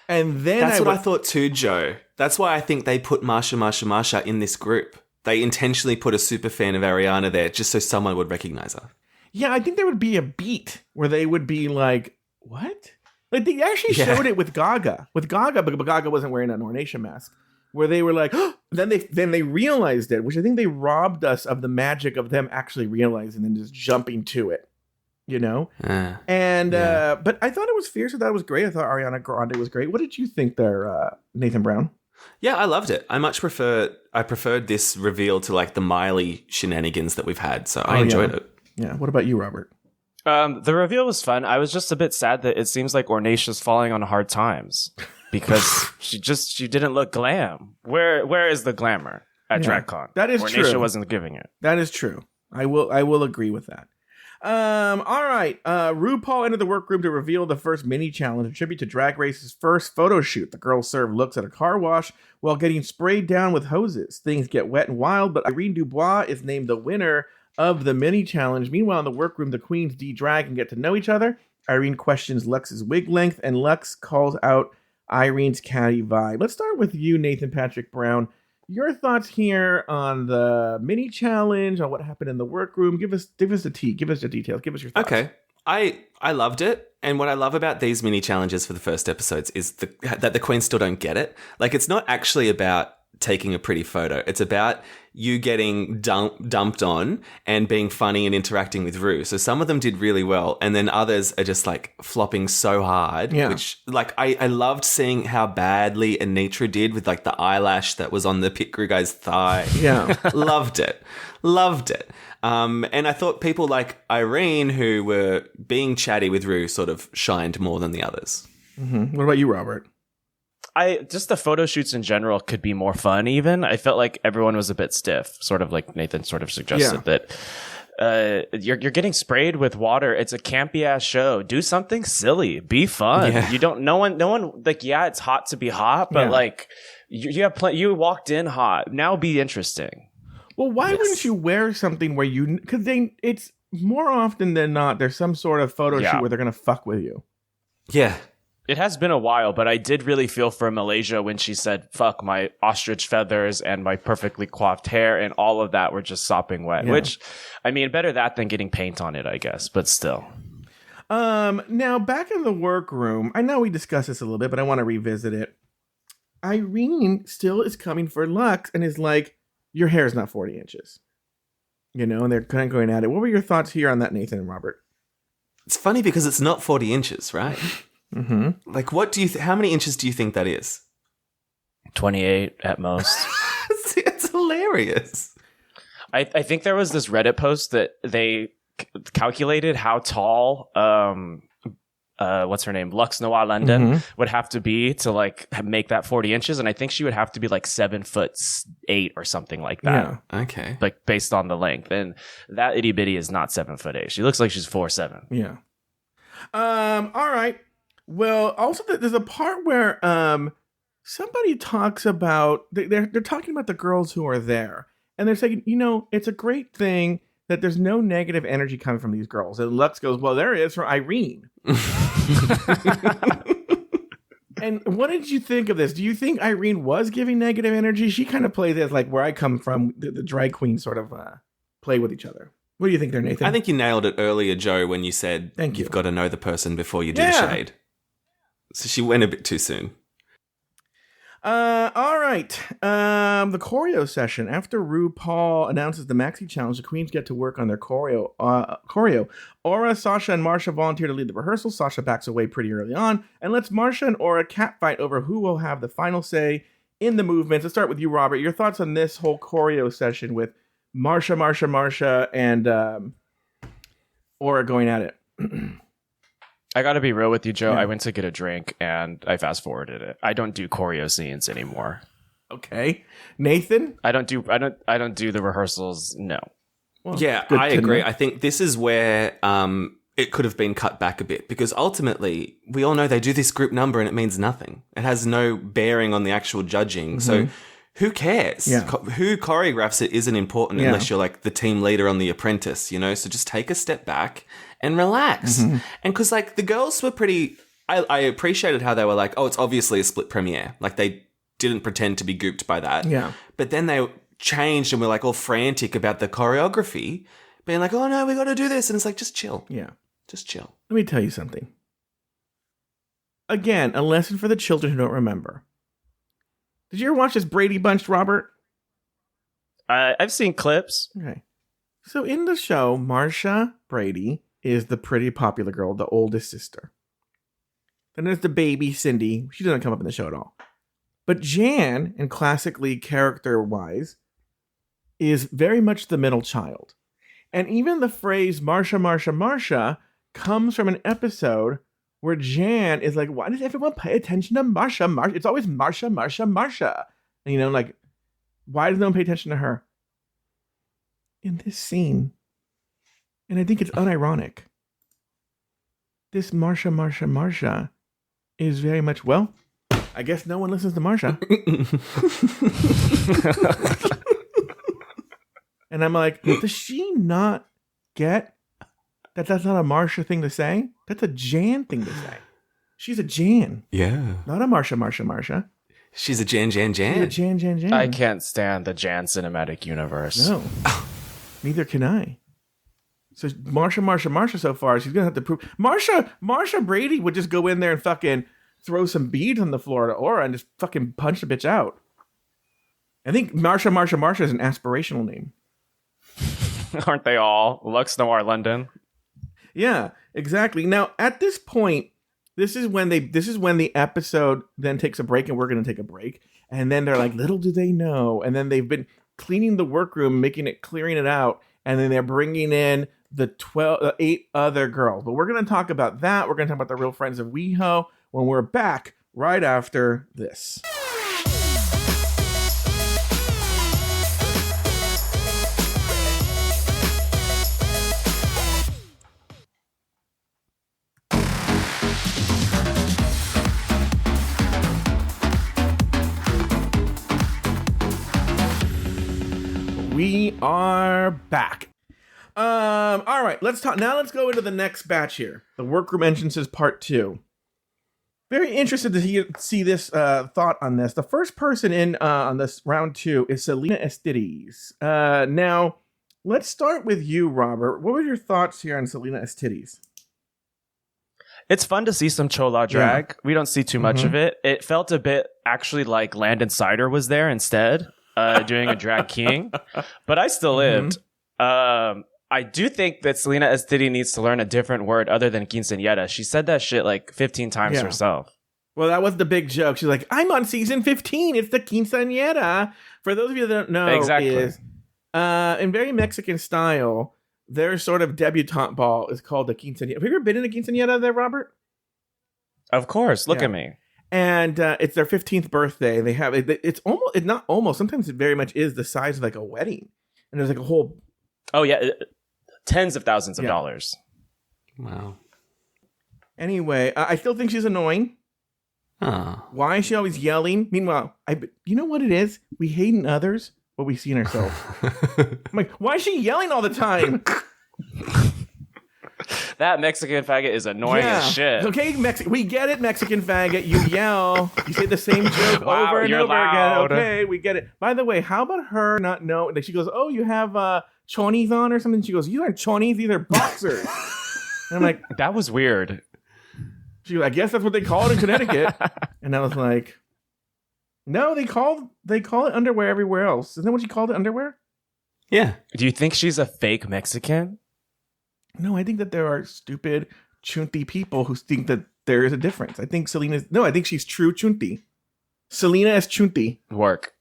and then That's what I thought too, Joe. That's why I think they put Marsha in this group. They intentionally put a super fan of Ariana there just so someone would recognize her. Yeah, I think there would be a beat where they would be like, what? Like they actually showed it with Gaga. With Gaga, but Gaga wasn't wearing an Ornacia mask. Where they were like, oh! then they realized it, which I think they robbed us of the magic of them actually realizing and just jumping to it. You know? But I thought it was fierce. I thought it was great. I thought Ariana Grande was great. What did you think there, Nathan Brown? Yeah, I loved it. I preferred this reveal to like the Miley shenanigans that we've had. So I enjoyed it. Yeah. What about you, Robert? The reveal was fun. I was just a bit sad that it seems like Ornacia's falling on hard times because she didn't look glam. Where is the glamour at DragCon? That is Ornacia true. wasn't giving it. That is true. I will agree with that. All right. RuPaul entered the workroom to reveal the first mini challenge, a tribute to Drag Race's first photo shoot. The girls serve looks at a car wash while getting sprayed down with hoses. Things get wet and wild, but Irene Dubois is named the winner of the mini challenge. Meanwhile, in the workroom, the queens de-drag and get to know each other. Irene questions Lux's wig length, and Lux calls out Irene's catty vibe. Let's start with you, Nathan Patrick Brown. Your thoughts here on the mini challenge, on what happened in the workroom. Give us the tea. Give us the details. Give us your thoughts. Okay. I loved it. And what I love about these mini challenges for the first episodes is that the queens still don't get it. Like, it's not actually about taking a pretty photo. It's about you getting dumped on and being funny and interacting with Ru. So some of them did really well, and then others are just like flopping so hard. Yeah. Which, like, I loved seeing how badly Anitra did with like the eyelash that was on the pit crew guy's thigh. Yeah. Loved it. And I thought people like Irene, who were being chatty with Ru, sort of shined more than the others. Mm-hmm. What about you, Robert? Just the photo shoots in general could be more fun even. I felt like everyone was a bit stiff, sort of like Nathan sort of suggested that you're getting sprayed with water. It's a campy ass show. Do something silly. Be fun. Yeah. No one like, yeah, it's hot to be hot, but like you walked in hot. Now be interesting. Well, why wouldn't you wear something where because it's more often than not, there's some sort of photo shoot where they're going to fuck with you. Yeah. It has been a while, but I did really feel for Malaysia when she said, fuck, my ostrich feathers and my perfectly coiffed hair and all of that were just sopping wet, which, I mean, better that than getting paint on it, I guess, but still. Now, back in the workroom, I know we discussed this a little bit, but I want to revisit it. Irene still is coming for Lux and is like, your hair is not 40 inches. You know, and they're kind of going at it. What were your thoughts here on that, Nathan and Robert? It's funny because it's not 40 inches, right? Mm-hmm. Like, what do you how many inches do you think that is? 28 at most. It's hilarious. I think there was this Reddit post that they calculated how tall what's her name, Lux Noah London would have to be to like make that 40 inches, and I think she would have to be like 7'8" or something like that. Yeah. Okay. Like based on the length, and that itty bitty is not 7'8". She looks like she's 4'7". Yeah. All right. Well, also there's a part where somebody talks about they're talking about the girls who are there, and they're saying, you know, it's a great thing that there's no negative energy coming from these girls. And Lux goes, well, there is for Irene. And what did you think of this? Do you think Irene was giving negative energy? She kind of plays as like where I come from, the drag queens sort of play with each other. What do you think there, Nathan? I think you nailed it earlier, Joe, when you said you've got to know the person before you do the shade. So she went a bit too soon. All right. The choreo session. After RuPaul announces the Maxi Challenge, the queens get to work on their choreo. Aura, Sasha, and Marsha volunteer to lead the rehearsal. Sasha backs away pretty early on and lets Marsha and Aura catfight over who will have the final say in the movements. Let's start with you, Robert. Your thoughts on this whole choreo session with Marsha, and Aura going at it. I gotta be real with you, Joe. I went to get a drink and I fast forwarded it. I don't do choreo scenes anymore. Okay, Nathan. I don't do the rehearsals. No. Well, yeah, I agree. I think this is where it could have been cut back a bit, because ultimately we all know they do this group number and it means nothing. It has no bearing on the actual judging. Mm-hmm. So who cares? Yeah. Who choreographs it isn't important unless you're like the team leader on The Apprentice, you know? So just take a step back and relax. Mm-hmm. And because like the girls were pretty, I appreciated how they were like, oh, it's obviously a split premiere. Like they didn't pretend to be gooped by that. Yeah. But then they changed and were like all frantic about the choreography, being like, oh no, we got to do this. And it's like, just chill. Yeah. Just chill. Let me tell you something. Again, a lesson for the children who don't remember. Did you ever watch this Brady Bunch, Robert? I've seen clips. Okay. So in the show, Marsha Brady is the pretty popular girl, the oldest sister. Then there's the baby, Cindy. She doesn't come up in the show at all. But Jan, and classically character-wise, is very much the middle child. And even the phrase Marsha comes from an episode where Jan is like, why does everyone pay attention to Marsha? It's always Marsha. And, you know, like, why does no one pay attention to her? In this scene, And I think it's unironic. This Marsha is very much, well, I guess no one listens to Marsha. And I'm like, does she not get that that's not a Marsha thing to say? That's a Jan thing to say. She's a Jan. Yeah. Not a Marsha. She's a Jan. She's a Jan. I can't stand the Jan cinematic universe. No. Neither can I. So Marsha so far, she's going to have to prove. Marsha Brady would just go in there and fucking throw some beads on the floor to Aura and just fucking punch the bitch out. I think Marsha is an aspirational name. Aren't they all? Lux Noir London. Yeah, exactly. Now, at this point, this is when the episode then takes a break, and we're going to take a break. And then they're like, little do they know. And then they've been cleaning the workroom, clearing it out. And then they're bringing in the 8 other girls. But we're going to talk about that. We're going to talk about the Real Friends of WeHo when we're back right after this. We are back. All right, let's talk. Now let's go into the next batch here. The Workroom Entrances Part 2. Very interested to see this thought on this. The first person in on this round 2 is Selena Estides. Now, let's start with you, Robert. What were your thoughts here on Selena Estides? It's fun to see some Chola drag. Yeah. We don't see too much of it. It felt a bit actually like Landon Sider was there instead. Doing a drag king, but I still lived. I do think that Selena Estidi needs to learn a different word other than quinceañera. She said that shit like 15 times herself. Well, that was the big joke. She's like, I'm on season 15. It's the quinceañera. For those of you that don't know, is in very Mexican style, their sort of debutante ball is called the quinceañera. Have you ever been in a quinceañera there, Robert? Of course. Look at me. And it's their 15th birthday. They have it's almost, not almost, sometimes it very much is the size of like a wedding. And there's like a whole. Oh, yeah. Tens of thousands of dollars. Wow. Anyway, I still think she's annoying. Why is she always yelling? Meanwhile, you know what it is? We hate in others what we see in ourselves. I'm like, why is she yelling all the time? That Mexican faggot is annoying as shit. Okay, we get it, Mexican faggot. You yell. You say the same joke over and over again. Okay, we get it. By the way, how about her not know? Like she goes, oh, you have chonies on or something? She goes, these aren't chonies, these are boxers. And I'm like, that was weird. She goes, I guess that's what they call it in Connecticut. And I was like, no, they call it underwear everywhere else. Isn't that what you called it, underwear? Yeah. Do you think she's a fake Mexican? No, I think that there are stupid chunti people who think that there is a difference. I think I think she's true chunti. Selena is chunti. Work.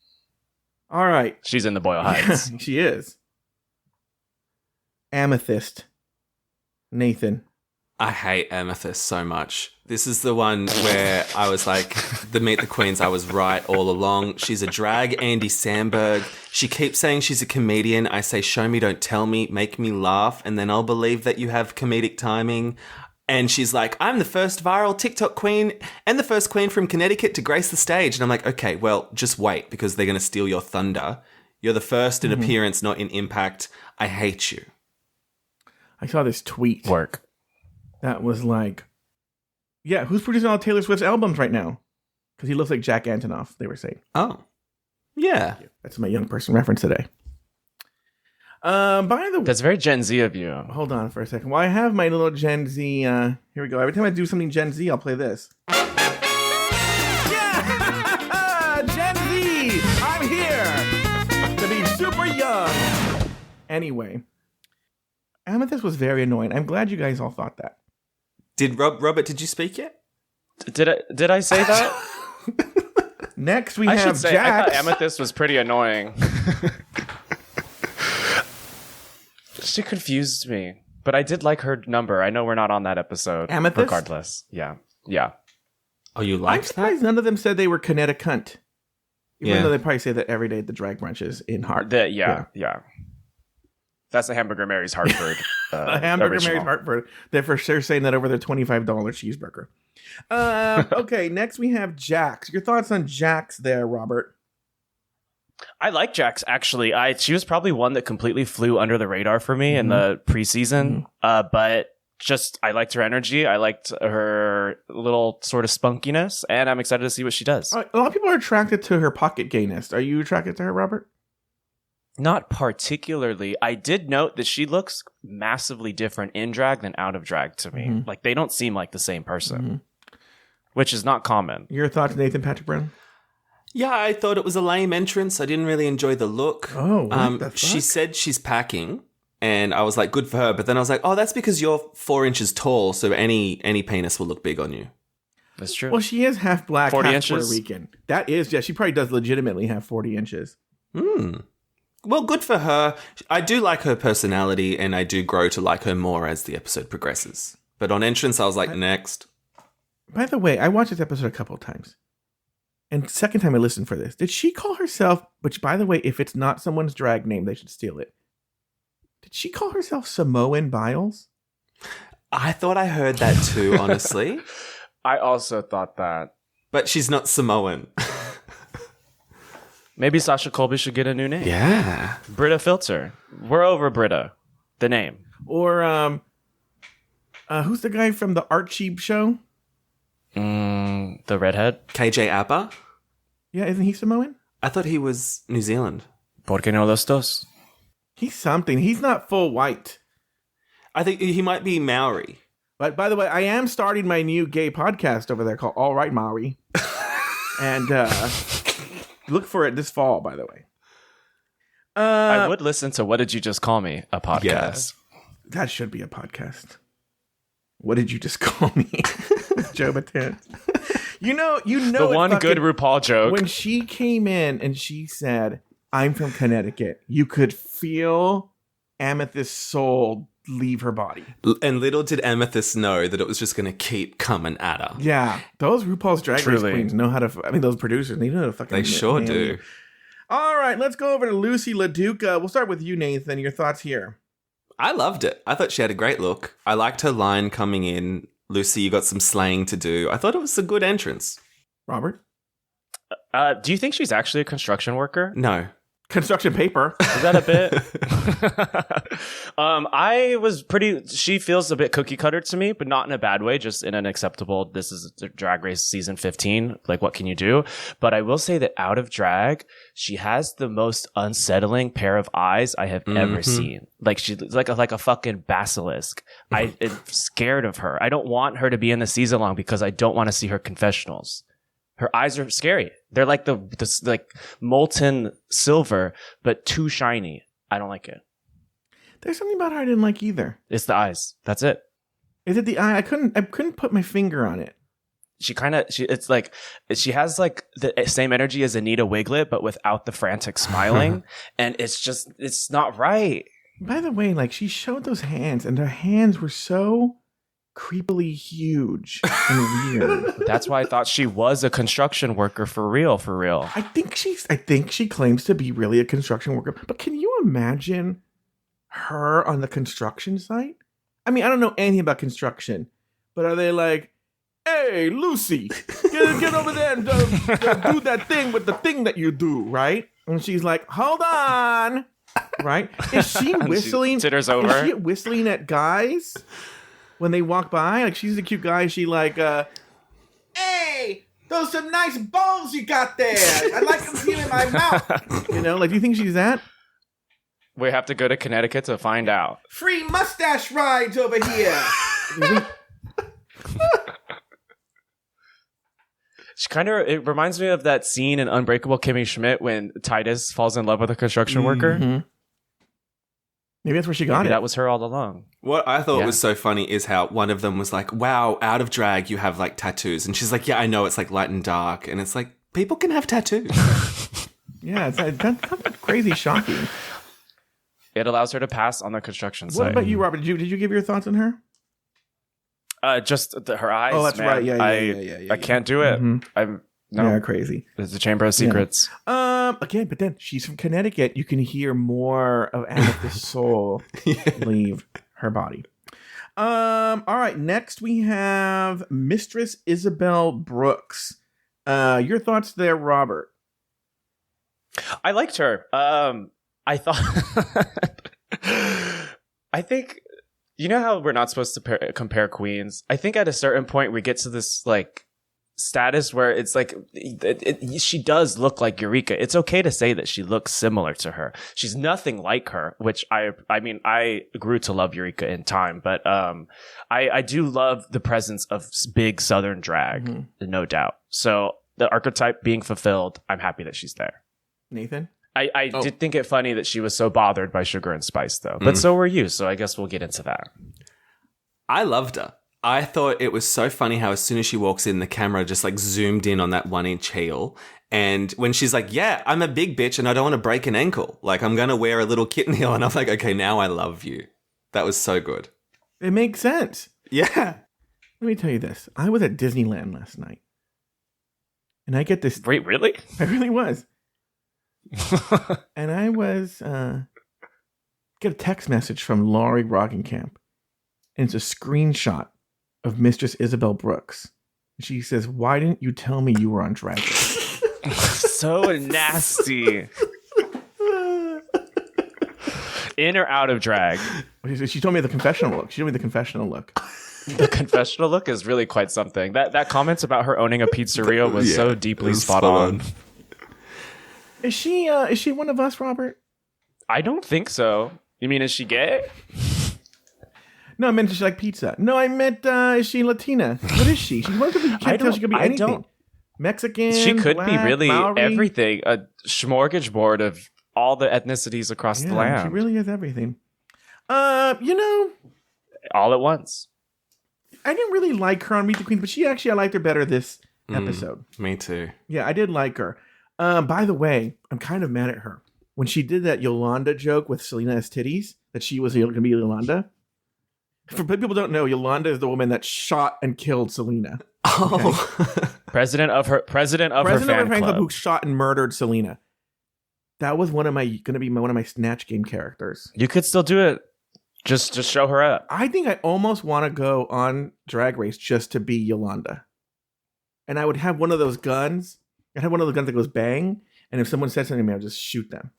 All right. She's in the Boyle Heights. Yeah, she is. Amethyst. Nathan. I hate Amethyst so much. This is the one where I was like, the Meet the Queens, I was right all along. She's a drag Andy Samberg. She keeps saying she's a comedian. I say, show me, don't tell me, make me laugh, and then I'll believe that you have comedic timing. And she's like, I'm the first viral TikTok queen and the first queen from Connecticut to grace the stage. And I'm like, okay, well, just wait, because they're going to steal your thunder. You're the first in appearance, not in impact. I hate you. I saw this tweet. Work. That was like, yeah, who's producing all Taylor Swift's albums right now? Because he looks like Jack Antonoff, they were saying. Oh, yeah. That's my young person reference today. By the way, that's very Gen Z of you. Hold on for a second. Well, I have my little Gen Z. Here we go. Every time I do something Gen Z, I'll play this. Yeah! Gen Z! I'm here to be super young. Anyway, Amethyst was very annoying. I'm glad you guys all thought that. Did Robert, did you speak yet? Did I say that? Next, we I have should say, Jax. I thought Amethyst was pretty annoying. She confused me, but I did like her number. I know we're not on that episode. Amethyst? Regardless. Yeah. Oh, you I'm liked surprised that? none of them said they were Connecticut. Even Yeah. though they probably say that every day at the drag brunches in Hart. Yeah. That's the Hamburger Mary's Hartford. A Hamburger original. Mary's Hartford. They're for sure saying that over their $25 cheeseburger. Okay, next we have Jax. Your thoughts on Jax there, Robert? I like Jax, actually. She was probably one that completely flew under the radar for me in the preseason. But just, I liked her energy. I liked her little sort of spunkiness. And I'm excited to see what she does. A lot of people are attracted to her pocket gayness. Are you attracted to her, Robert? Not particularly. I did note that she looks massively different in drag than out of drag to me. Like, they don't seem like the same person, which is not common. Your thoughts, Nathan Patrick Brown? Yeah, I thought it was a lame entrance. I didn't really enjoy the look. Oh, what the fuck? She said she's packing, and I was like, good for her. But then I was like, oh, that's because you're 4 inches tall, so any penis will look big on you. That's true. Well, she is half black, 40 half inches? Puerto Rican. That is, yeah, she probably does legitimately have 40 inches. Well, good for her. I do like her personality, and I do grow to like her more as the episode progresses. But on entrance, I was like, next. By the way, I watched this episode a couple of times. And second time I listened for this. Did she call herself, which by the way, if it's not someone's drag name, they should steal it. Did she call herself Samoan Biles? I thought I heard that too, honestly. I also thought that. But she's not Samoan. Maybe Sasha Colby should get a new name. Yeah. Britta Filter. We're over Britta. The name. Or, who's the guy from the Archie show? The redhead. KJ Appa? Yeah, isn't he Samoan? I thought he was New Zealand. ¿Por qué no los dos? He's something. He's not full white. I think he might be Maori. But by the way, I am starting my new gay podcast over there called All Right Maori. And look for it this fall, by the way. I would listen to What Did You Just Call Me? A podcast. That should be a podcast. What did you just call me? Joe Betance. You know the one good RuPaul joke. When she came in and she said, I'm from Connecticut, you could feel Amethyst's soul leave her body. And little did Amethyst know that it was just going to keep coming at her. Yeah. Those RuPaul's Drag Race queens know how to... I mean, those producers, they know how to fucking... They sure do. You. All right, let's go over to Lucy LaDuca. We'll start with you, Nathan. Your thoughts here. I loved it. I thought she had a great look. I liked her line coming in. Lucy, you got some slaying to do. I thought it was a good entrance. Robert? Do you think she's actually a construction worker? No. Construction paper. Is that a bit? I was she feels a bit cookie cutter to me, but not in a bad way, just in an acceptable, this is Drag Race season 15. Like, what can you do? But I will say that out of drag, she has the most unsettling pair of eyes I have ever seen. Like, she's like a fucking basilisk. I'm scared of her. I don't want her to be in the season long because I don't want to see her confessionals. Her eyes are scary. They're like this like molten silver, but too shiny. I don't like it. There's something about her I didn't like either. It's the eyes. That's it. Is it the eye? I couldn't put my finger on it. It's like she has like the same energy as Anita Wiglet, but without the frantic smiling, and it's not right. By the way, like, she showed those hands, and her hands were so creepily huge and weird. That's why I thought she was a construction worker for real. I think she claims to be really a construction worker, but can you imagine her on the construction site? I mean, I don't know anything about construction, but are they like, hey, Lucy, get over there and do that thing with the thing that you do, right? And she's like, hold on, right? Is she whistling? Titters over. Is she whistling at guys when they walk by? Like, she's a cute guy. She like, hey, those some nice balls you got there. I like them feel in my mouth. You know, like, do you think she's that? We have to go to Connecticut to find out. Free mustache rides over here. It reminds me of that scene in Unbreakable Kimmy Schmidt when Titus falls in love with a construction worker. Maybe that's where she got it. That was her all along. What I thought was so funny is how one of them was like, wow, out of drag, you have like tattoos. And she's like, yeah, I know, it's like light and dark. And it's like, people can have tattoos. Yeah, that's crazy shocking. It allows her to pass on the construction site. What about you, Robert? Did you give your thoughts on her? Just her eyes. Oh, that's man. right. Yeah. I can't do it. Mm-hmm. No. Yeah, crazy. It's the Chamber of Secrets. Again, but then she's from Connecticut. You can hear more of Amethyst's soul leave her body. All right. Next, we have Mistress Isabel Brooks. Your thoughts there, Robert? I liked her. I thought. I think, you know how we're not supposed to compare queens? I think at a certain point we get to this like status where it's like she does look like Eureka. It's okay to say that she looks similar to her. She's nothing like her, which I mean I grew to love Eureka in time, but I do love the presence of big Southern drag, no doubt. So the archetype being fulfilled, I'm happy that she's there. Nathan? I did think it funny that she was so bothered by Sugar and Spice, though. But so were you, so I guess we'll get into that. I loved her. I thought it was so funny how as soon as she walks in, the camera just like zoomed in on that 1-inch heel. And when she's like, yeah, I'm a big bitch and I don't want to break an ankle. Like, I'm going to wear a little kitten heel. And I'm like, okay, now I love you. That was so good. It makes sense. Yeah. Let me tell you this. I was at Disneyland last night. And I get this. Wait, really? I really was. And I was get a text message from Laurie Roggenkamp. And it's a screenshot of Mistress Isabel Brooks. She says, why didn't you tell me you were on Drag Race? So nasty. In or out of drag? She told me the confessional look. The confessional look is really quite something. That comments about her owning a pizzeria was so deeply spot on. Is she one of us, Robert? I don't think so. You mean, is she gay? No, I meant does she like pizza. No, I meant is she Latina? What is she? You can't tell she could be anything. Mexican. She could black, be really Maori. everything. A smorgasbord of all the ethnicities across the land. She really is everything. All at once. I didn't really like her on Meet the Queens, but I liked her better this episode. Me too. Yeah, I did like her. By the way, I'm kind of mad at her. When she did that Yolanda joke with Selena's titties, that she was going to be Yolanda. For people who don't know, Yolanda is the woman that shot and killed Selena. Oh. Okay? President of her fan club who shot and murdered Selena. That was going to be one of my Snatch Game characters. You could still do it. Just show her up. I think I almost want to go on Drag Race just to be Yolanda. And I would have one of those guns. I'd have one of those guns that goes bang. And if someone said something to me, I'd just shoot them.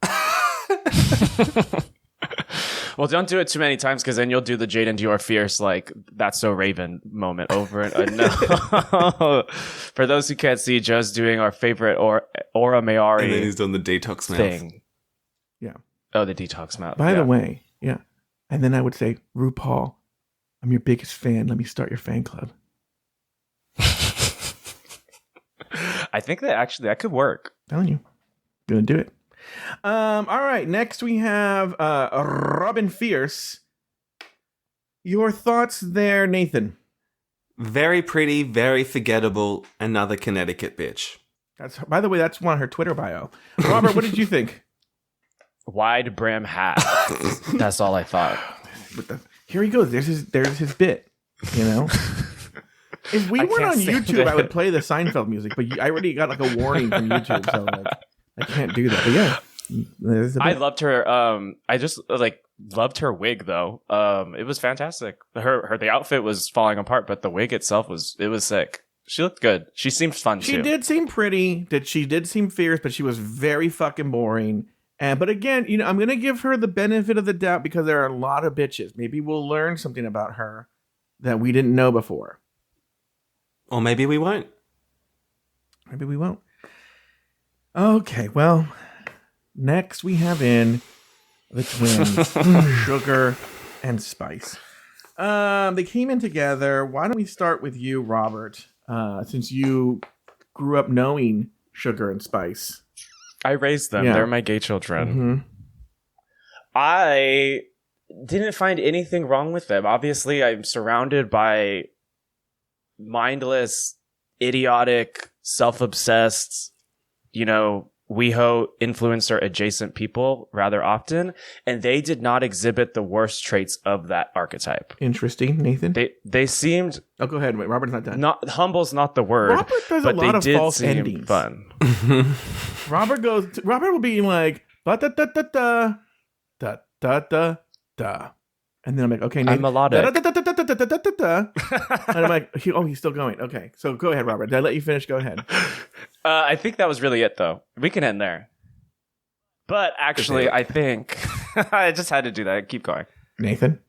Well, don't do it too many times because then you'll do the Jaden Dior Fierce, like, that's so Raven moment over and no. For those who can't see, Joe's doing our favorite Aura Mayari. And then he's done the detox thing. mouth. Yeah. Oh, the detox mouth. By the way, yeah. And then I would say, RuPaul, I'm your biggest fan. Let me start your fan club. I think that could work. I'm telling you. Gonna do it. All right. Next we have Robin Fierce. Your thoughts there, Nathan? Very pretty, very forgettable. Another Connecticut bitch. By the way, that's one of her Twitter bio. Robert, what did you think? Wide brim hat. That's all I thought. Here he goes. There's his bit. You know. If we weren't on YouTube, I would play the Seinfeld music, but I already got like a warning from YouTube, so like I can't do that. But yeah, I loved her. I just loved her wig though. It was fantastic. The outfit was falling apart, but the wig itself was sick. She looked good. She seemed fun too. She did seem pretty. She did seem fierce, but she was very fucking boring. But again, I'm gonna give her the benefit of the doubt because there are a lot of bitches. Maybe we'll learn something about her that we didn't know before. Or maybe we won't. Maybe we won't. Okay, well, next we have in the twins, Sugar and Spice. They came in together. Why don't we start with you, Robert, since you grew up knowing Sugar and Spice. I raised them. Yeah. They're my gay children. Mm-hmm. I didn't find anything wrong with them. Obviously, I'm surrounded by mindless, idiotic, self-obsessed, WeHo influencer adjacent people rather often, and they did not exhibit the worst traits of that archetype. Interesting, Nathan. They seemed. Oh, go ahead. Wait, Robert's not done. Not humble's not the word. Robert does a but lot they of did false seem endings. Fun. Robert will be like, da da da da da da da da da. And then I'm like, okay, Nathan. I'm melodic. Da, da, da, da, da, da, da, da, da, da. And I'm like, he's still going. Okay, so go ahead, Robert. Did I let you finish? Go ahead. I think that was really it, though. We can end there. But actually, I think I just had to do that. Keep going. Nathan?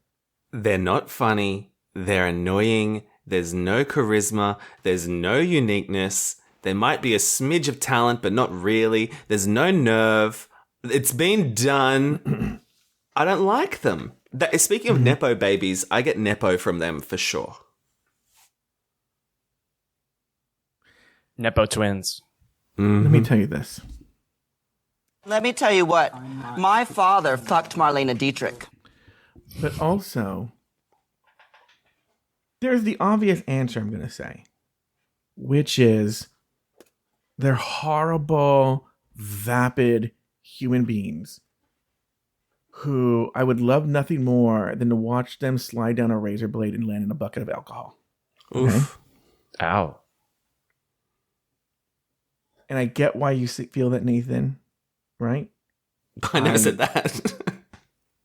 They're not funny. They're annoying. There's no charisma. There's no uniqueness. There might be a smidge of talent, but not really. There's no nerve. It's been done. I don't like them. Speaking of Nepo babies, I get Nepo from them for sure. Nepo twins. Mm-hmm. Let me tell you this. Let me tell you what. My father fucked Marlena Dietrich. But also, there's the obvious answer I'm going to say, which is they're horrible, vapid human beings who I would love nothing more than to watch them slide down a razor blade and land in a bucket of alcohol. Oof. Okay? Ow. And I get why you feel that, Nathan, right? I never said that.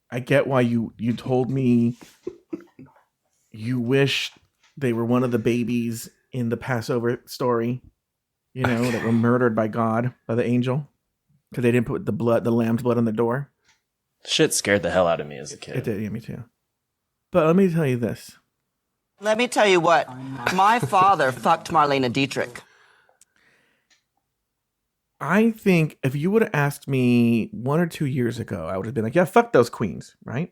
I get why you told me you wish they were one of the babies in the Passover story, that were murdered by God, by the angel, because they didn't put the lamb's blood on the door. Shit scared the hell out of me as a kid. It did, yeah, me too. But let me tell you this. Let me tell you what. My father fucked Marlena Dietrich. I think if you would have asked me 1 or 2 years ago, I would have been like, yeah, fuck those queens, right?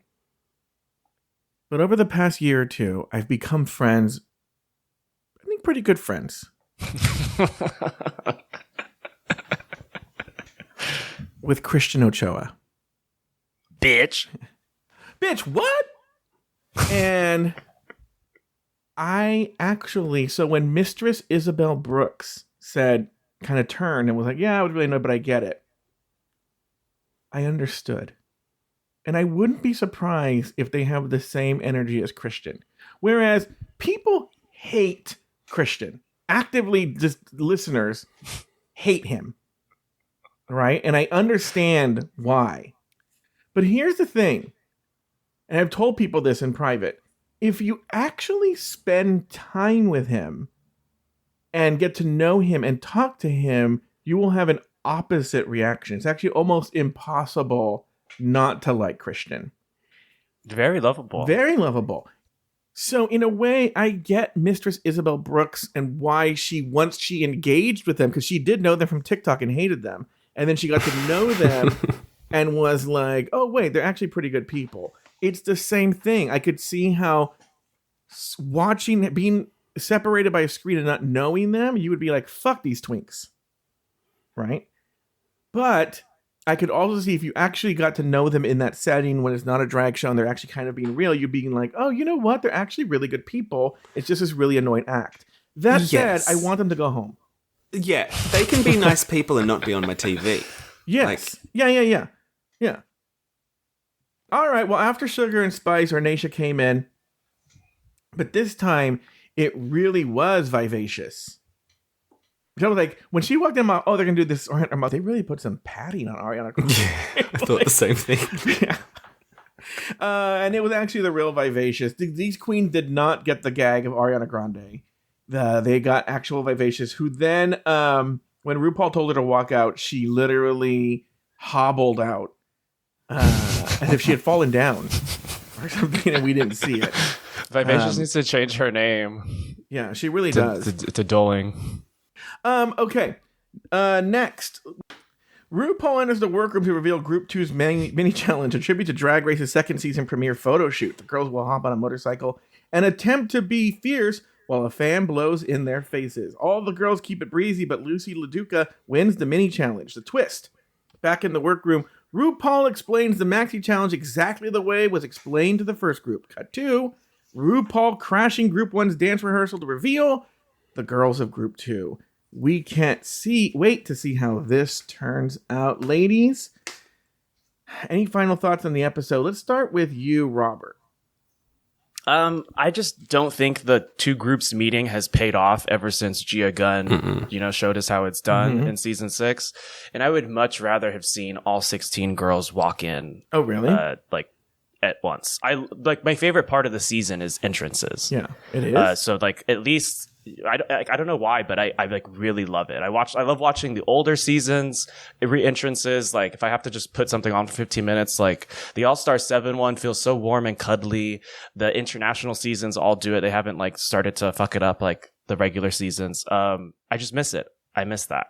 But over the past year or two, I've become friends, I think pretty good friends, with Christian Ochoa. Bitch, what? And I actually, so when Mistress Isabel Brooks kind of turned and was like, yeah, I would really know, but I get it. I understood. And I wouldn't be surprised if they have the same energy as Christian. Whereas people hate Christian. Actively, just listeners hate him. Right? And I understand why. But here's the thing, and I've told people this in private. If you actually spend time with him and get to know him and talk to him, you will have an opposite reaction. It's actually almost impossible not to like Christian. very lovable. Very lovable. So in a way, I get Mistress Isabel Brooks and why once she engaged with them, because she did know them from TikTok and hated them. And then she got to know them and was like, oh, wait, they're actually pretty good people. It's the same thing. I could see how being separated by a screen and not knowing them, you would be like, fuck these twinks. Right? But I could also see if you actually got to know them in that setting when it's not a drag show and they're actually kind of being real, you being like, oh, you know what? They're actually really good people. It's just this really annoying act. That said, I want them to go home. Yeah, they can be nice people and not be on my TV. Yes. Yeah. All right. Well, after Sugar and Spice, Ornacia came in. But this time, it really was vivacious. I was like, when she walked in, they're going to do this. They really put some padding on Ariana Grande. I thought the same thing. Yeah. And it was actually the real vivacious. These queens did not get the gag of Ariana Grande. They got actual vivacious, who then, when RuPaul told her to walk out, she literally hobbled out. As if she had fallen down or something, and we didn't see it. Vivacious needs to change her name. Yeah, she really does. To Doling. Okay. Next. RuPaul enters the workroom to reveal Group 2's mini challenge, a tribute to Drag Race's second season premiere photo shoot. The girls will hop on a motorcycle and attempt to be fierce while a fan blows in their faces. All the girls keep it breezy, but Lucy LaDuca wins the mini challenge. The twist. Back in the workroom, RuPaul explains the maxi challenge exactly the way it was explained to the first group. Cut 2. RuPaul crashing Group 1's dance rehearsal to reveal the girls of Group 2. we can't wait to see how this turns out. Ladies, any final thoughts on the episode? Let's start with you, Robert. I just don't think the two groups meeting has paid off ever since Gia Gunn, showed us how it's done in season 6. And I would much rather have seen all 16 girls walk in. Oh, really? At once. My favorite part of the season is entrances. Yeah, it is. So at least I don't know why, but I really love it. I love watching the older seasons, re-entrances. Like if I have to just put something on for 15 minutes, like the All-Star 7 one feels so warm and cuddly. The international seasons all do it. They haven't started to fuck it up like the regular seasons. I just miss it. I miss that.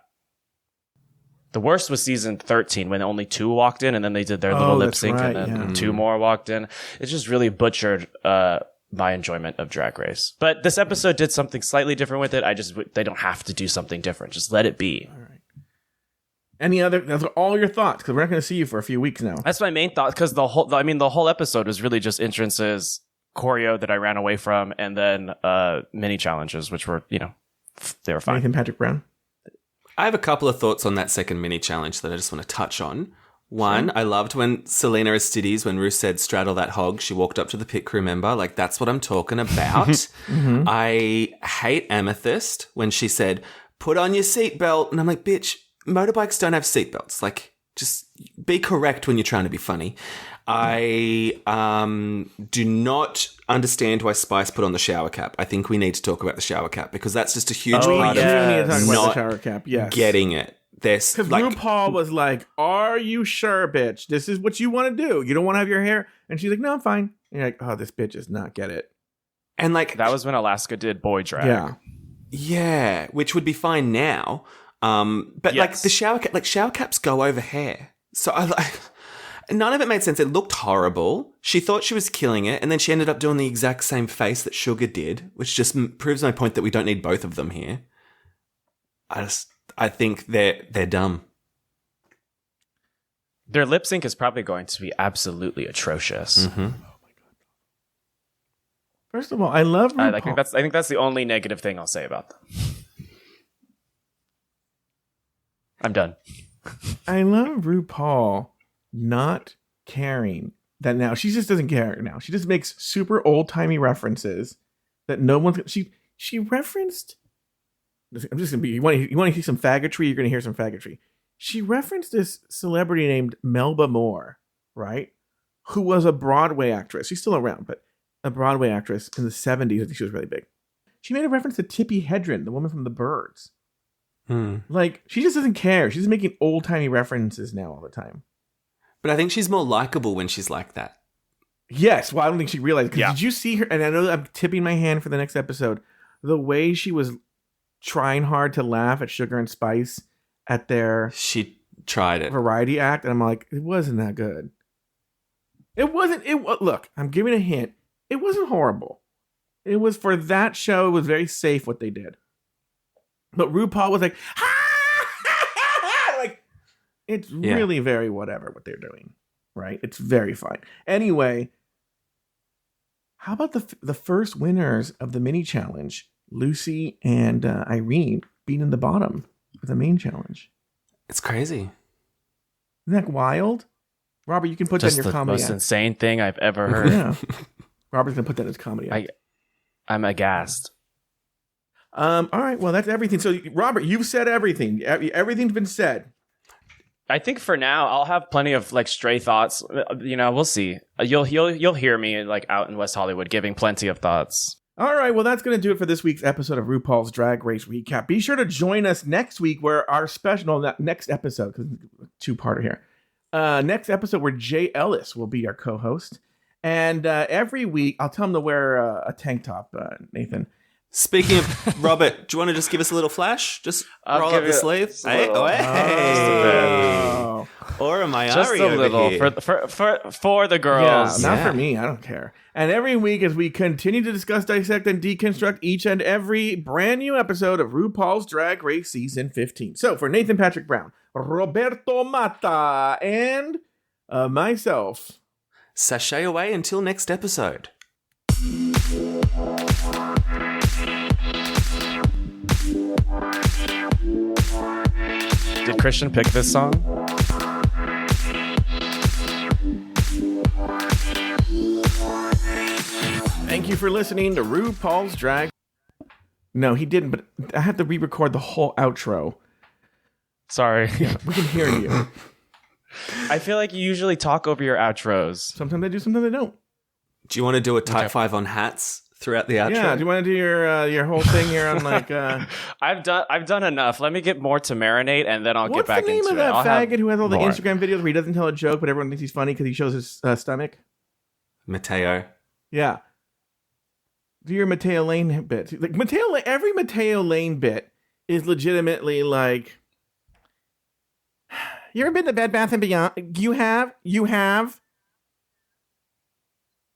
The worst was season 13 when only 2 walked in and then they did their little lip sync and then 2 more walked in. It just really butchered my enjoyment of Drag Race. But this episode did something slightly different with it. They don't have to do something different. Just let it be. All right. Those are all your thoughts because we're not going to see you for a few weeks now. That's my main thought because the whole episode was really just entrances, choreo that I ran away from, and then mini challenges, which were, they were fine. Nathan Patrick Brown. I have a couple of thoughts on that second mini challenge that I just want to touch on. One, I loved when Selena Aristides, when Ruth said straddle that hog, she walked up to the pit crew member. Like, that's what I'm talking about. I hate Amethyst when she said, put on your seatbelt. And I'm like, bitch, motorbikes don't have seatbelts. Like, just be correct when you're trying to be funny. I do not understand why Spice put on the shower cap. I think we need to talk about the shower cap because that's just a huge part of not the shower cap. Yes. Getting it. Because RuPaul was like, are you sure, bitch? This is what you want to do. You don't want to have your hair? And she's like, no, I'm fine. And you're like, oh, this bitch does not get it. And that was when Alaska did boy drag. Yeah, which would be fine now. But yes. The shower cap, shower caps go over hair. So none of it made sense. It looked horrible. She thought she was killing it, and then she ended up doing the exact same face that Sugar did, which just proves my point that we don't need both of them here. I think they're dumb. Their lip sync is probably going to be absolutely atrocious. Mm-hmm. First of all, I love RuPaul. I think that's the only negative thing I'll say about them. I'm done. I love RuPaul not caring that now. She just doesn't care now. She just makes super old-timey references that no one's... She referenced... I'm just going to be... You want to hear some faggotry? You're going to hear some faggotry. She referenced this celebrity named Melba Moore, right? Who was a Broadway actress. She's still around, but a Broadway actress in the 70s. I think she was really big. She made a reference to Tippi Hedren, the woman from The Birds. She just doesn't care. She's making old-timey references now all the time. But I think she's more likable when she's like that. Yes. Well, I don't think she realized. Did you see her? And I know I'm tipping my hand for the next episode. The way she was trying hard to laugh at Sugar and Spice at their... She tried it. Variety act. And I'm like, it wasn't that good. It wasn't... Look, I'm giving a hint. It wasn't horrible. It was for that show. It was very safe what they did. But RuPaul was like, it's really very whatever what they're doing, right? It's very fine. Anyway, how about the first winners of the mini challenge, Lucy and Irene, being in the bottom for the main challenge? It's crazy. Isn't that wild? Robert, you can put that in your comedy. Just the most insane thing I've ever heard. Yeah. Robert's gonna put that in his comedy. I'm aghast. All right. Well, that's everything. So, Robert, you've said everything. Everything's been said. I think for now, I'll have plenty of stray thoughts. We'll see. You'll hear me out in West Hollywood giving plenty of thoughts. All right. Well, that's going to do it for this week's episode of RuPaul's Drag Race Recap. Be sure to join us next week where our next episode, because two-parter here. Next episode where Jay Ellis will be our co-host. And every week, I'll tell him to wear a tank top, Nathan. Speaking of Robert, do you want to just give us a little flash? Just roll up the sleeve. Hey. Or am I just a little here? for the girls? Yeah, not for me. I don't care. And every week, as we continue to discuss, dissect, and deconstruct each and every brand new episode of RuPaul's Drag Race Season 15. So for Nathan Patrick Brown, Roberto Mata, and myself, sashay away until next episode. Did Christian pick this song? Thank you for listening to RuPaul's Drag. No, he didn't, but I had to re-record the whole outro. Sorry. Yeah, we can hear you. I feel like you usually talk over your outros. Sometimes I do, sometimes I don't. Do you want to do a type 5 on hats throughout the outro? Yeah, do you want to do your whole thing here on like... I've done enough. Let me get more to marinate, and then I'll get back into it. What's the name of that faggot who has all the more Instagram videos where he doesn't tell a joke, but everyone thinks he's funny because he shows his stomach? Mateo. Yeah. Do your Mateo Lane bit. Like every Mateo Lane bit is legitimately like... You ever been to Bed Bath & Beyond? You have? You have?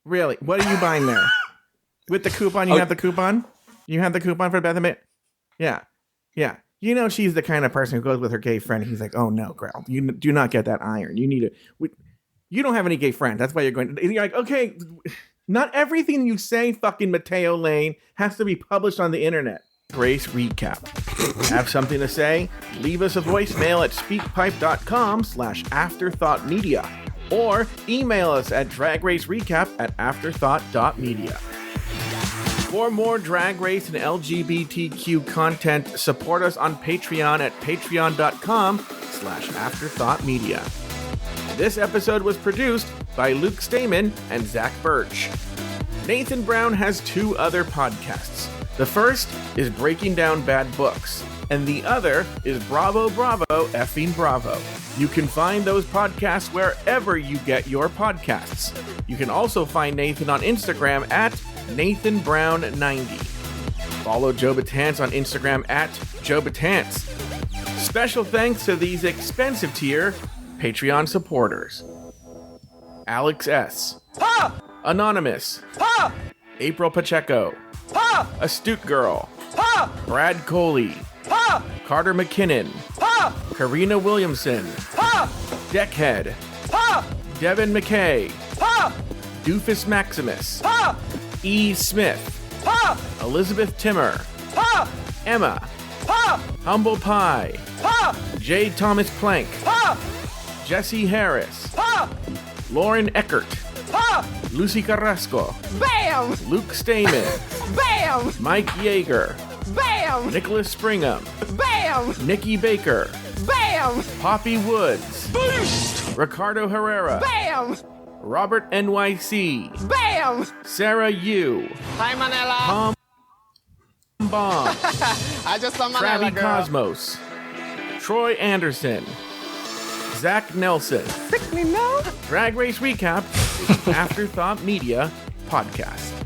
Really? What are you buying there? With the coupon? You have the coupon? You have the coupon for Beth & Beyond? Yeah. Yeah. You know she's the kind of person who goes with her gay friend. He's like, oh no, girl. You do not get that iron. You need it. You don't have any gay friends. That's why you're going... You're like, okay... Not everything you say, fucking Mateo Lane, has to be published on the internet. Grace Recap. Have something to say? Leave us a voicemail at speakpipe.com/afterthoughtmedia or email us at dragracerecap@afterthought.media. For more Drag Race and LGBTQ content, support us on Patreon at patreon.com/afterthoughtmedia. This episode was produced by Luke Stamen and Zach Birch. Nathan Brown has 2 other podcasts. The first is Breaking Down Bad Books, and the other is Bravo Bravo Effing Bravo. You can find those podcasts wherever you get your podcasts. You can also find Nathan on Instagram at NathanBrown90. Follow Joe Betance on Instagram at Joe Betance. Special thanks to these expensive tier Patreon supporters: Alex S. Anonymous. April Pacheco. Astute Girl. Brad Coley. Carter McKinnon. Karina Williamson. Deckhead. Devin McKay. Doofus Maximus. E. Smith. Elizabeth Timmer. Emma. Humble Pie. J. Thomas Plank. Jesse Harris. Lauren Eckert. Lucy Carrasco. Bam! Luke Stamen. Bam! Mike Yeager. Bam! Nicholas Springham. Bam! Nikki Baker. Bam! Poppy Woods. Boost! Ricardo Herrera. Bam! Robert NYC. Bam! Sarah Yu. Hi, Manila. Tom Bomb. I just saw Manila, Krabby girl. Cosmos. Troy Anderson. Zach Nelson. Pick me now. Drag Race Recap is an Afterthought Media podcast.